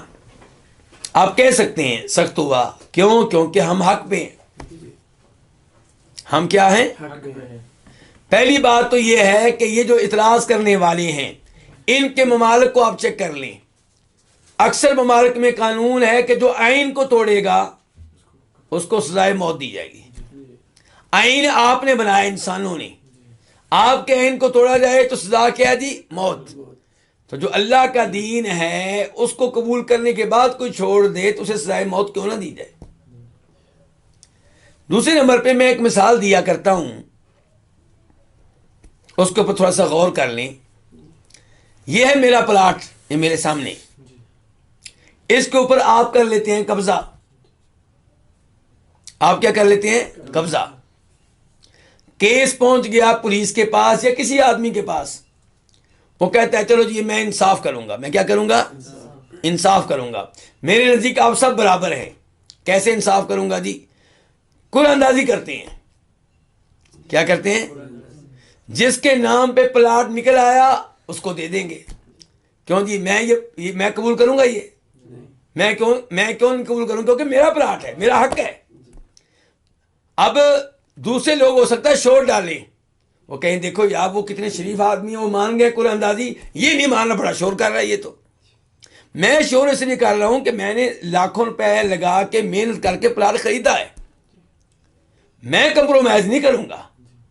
آپ کہہ سکتے ہیں سخت ہوا، کیوں؟ کیونکہ ہم حق پہ ہیں. ہم کیا ہیں؟ پہلی بات تو یہ ہے کہ یہ جو اعتراض کرنے والے ہیں ان کے ممالک کو آپ چیک کر لیں. اکثر ممالک میں قانون ہے کہ جو آئین کو توڑے گا اس کو سزائے موت دی جائے گی. آئین آپ نے بنایا، انسانوں نے، آپ کے آئین کو توڑا جائے تو سزا کیا جی؟ موت. تو جو اللہ کا دین ہے اس کو قبول کرنے کے بعد کوئی چھوڑ دے تو اسے سزائے موت کیوں نہ دی جائے؟ دوسرے نمبر پہ میں ایک مثال دیا کرتا ہوں، اس کے اوپر تھوڑا سا غور کر لیں. یہ ہے میرا پلاٹ، یہ میرے سامنے، اس کے اوپر آپ کر لیتے ہیں قبضہ. آپ کیا کر لیتے ہیں؟ قبضہ. کیس پہنچ گیا پولیس کے پاس یا کسی آدمی کے پاس، وہ کہتا ہے چلو جی میں انصاف کروں گا. میں کیا کروں گا؟ انصاف کروں گا. میرے نزدیک آپ سب برابر ہیں. کیسے انصاف کروں گا جی؟ کل اندازی کرتے ہیں. کیا کرتے ہیں؟ جس کے نام پہ پلاٹ نکل آیا اس کو دے دیں گے. کیوں جی؟ میں قبول کروں گا؟ یہ میں کیوں نہیں قبول کروں؟ کیونکہ میرا پلاٹ ہے، میرا حق ہے. اب دوسرے لوگ ہو سکتا ہے شور ڈالیں، وہ کہیں دیکھو یار وہ کتنے شریف آدمی ہیں، وہ مان گئے کل اندازی، یہ نہیں ماننا، بڑا شور کر رہا ہے. یہ تو میں شور اس لیے کر رہا ہوں کہ میں نے لاکھوں روپے لگا کے محنت کر کے پلاٹ خریدا ہے. میں کمپرومائز نہیں کروں گا،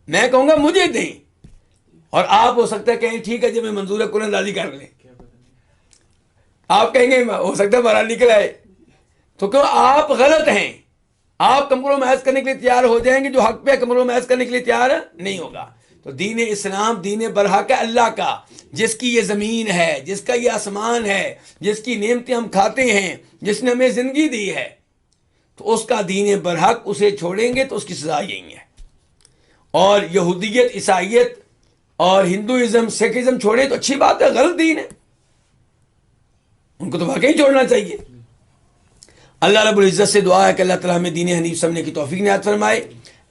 میں کہوں گا مجھے دیں. اور آپ ہو سکتا ہے کہیں ٹھیک ہے جب میں منظور ہے کل اندازی کر لیں. آپ کہیں گے ہو سکتا ہے باہر نکل آئے. تو کیوں؟ آپ غلط ہیں. آپ کمپرومائز کرنے کے لیے تیار ہو جائیں گے، جو حق پہ کمپرومائز کرنے کے لیے تیار نہیں ہوگا. تو دین اسلام دین برحق ہے اللہ کا، جس کی یہ زمین ہے، جس کا یہ آسمان ہے، جس کی نعمتیں ہم کھاتے ہیں، جس نے ہمیں زندگی دی ہے، تو اس کا دین برحق اسے چھوڑیں گے تو اس کی سزا یہی ہے۔ اور یہودیت، عیسائیت اور ہندوازم، سکھ ازم چھوڑیں تو اچھی بات ہے، غلط دین ہے، ان کو تو واقعی چھوڑنا چاہیے۔ اللہ رب العزت سے دعا ہے کہ اللہ تعالیٰ ہمیں دین حنیف سمجھنے کی توفیق عنایت فرمائے۔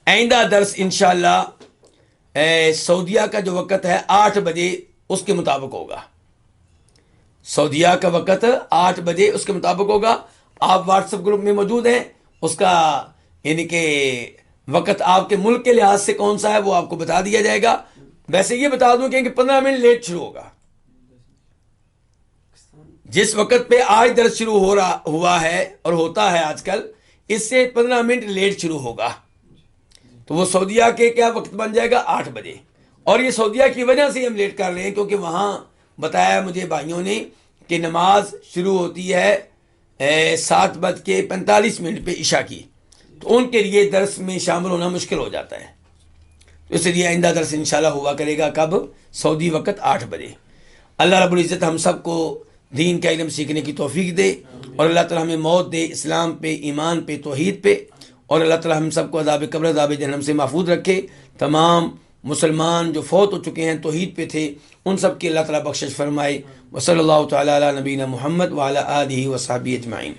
آئندہ درس انشاءاللہ سعودیہ کا جو وقت ہے 8 بجے اس کے مطابق ہوگا، سعودیہ کا وقت 8 بجے اس کے مطابق ہوگا۔ آپ واٹس ایپ گروپ میں موجود ہیں، اس کا یعنی کہ وقت آپ کے ملک کے لحاظ سے کون سا ہے وہ آپ کو بتا دیا جائے گا۔ ویسے یہ بتا دوں کہ 15 منٹ لیٹ شروع ہوگا، جس وقت پہ آج درس شروع ہوا ہے اور ہوتا ہے آج کل، اس سے 15 منٹ لیٹ شروع ہوگا، تو وہ سعودیہ کے کیا وقت بن جائے گا 8 بجے۔ اور یہ سعودیہ کی وجہ سے ہم لیٹ کر رہے ہیں کیونکہ وہاں بتایا مجھے بھائیوں نے کہ نماز شروع ہوتی ہے 7:45 پہ عشاء کی، تو ان کے لیے درس میں شامل ہونا مشکل ہو جاتا ہے، تو اس لیے آئندہ درس انشاءاللہ ہوا کرے گا کب؟ سعودی وقت 8 بجے۔ اللہ رب العزت ہم سب کو دین کا علم سیکھنے کی توفیق دے، اور اللہ تعالیٰ ہمیں موت دے اسلام پہ، ایمان پہ، توحید پہ، اور اللہ تعالیٰ ہم سب کو عذاب قبر، عذاب جہنم سے محفوظ رکھے۔ تمام مسلمان جو فوت ہو چکے ہیں توحید پہ تھے، ان سب کی اللہ تعالیٰ بخشش فرمائے۔ وصلی اللہ تعالیٰ علی نبینا محمد وعلی آلہ وصحبہ اجمعین۔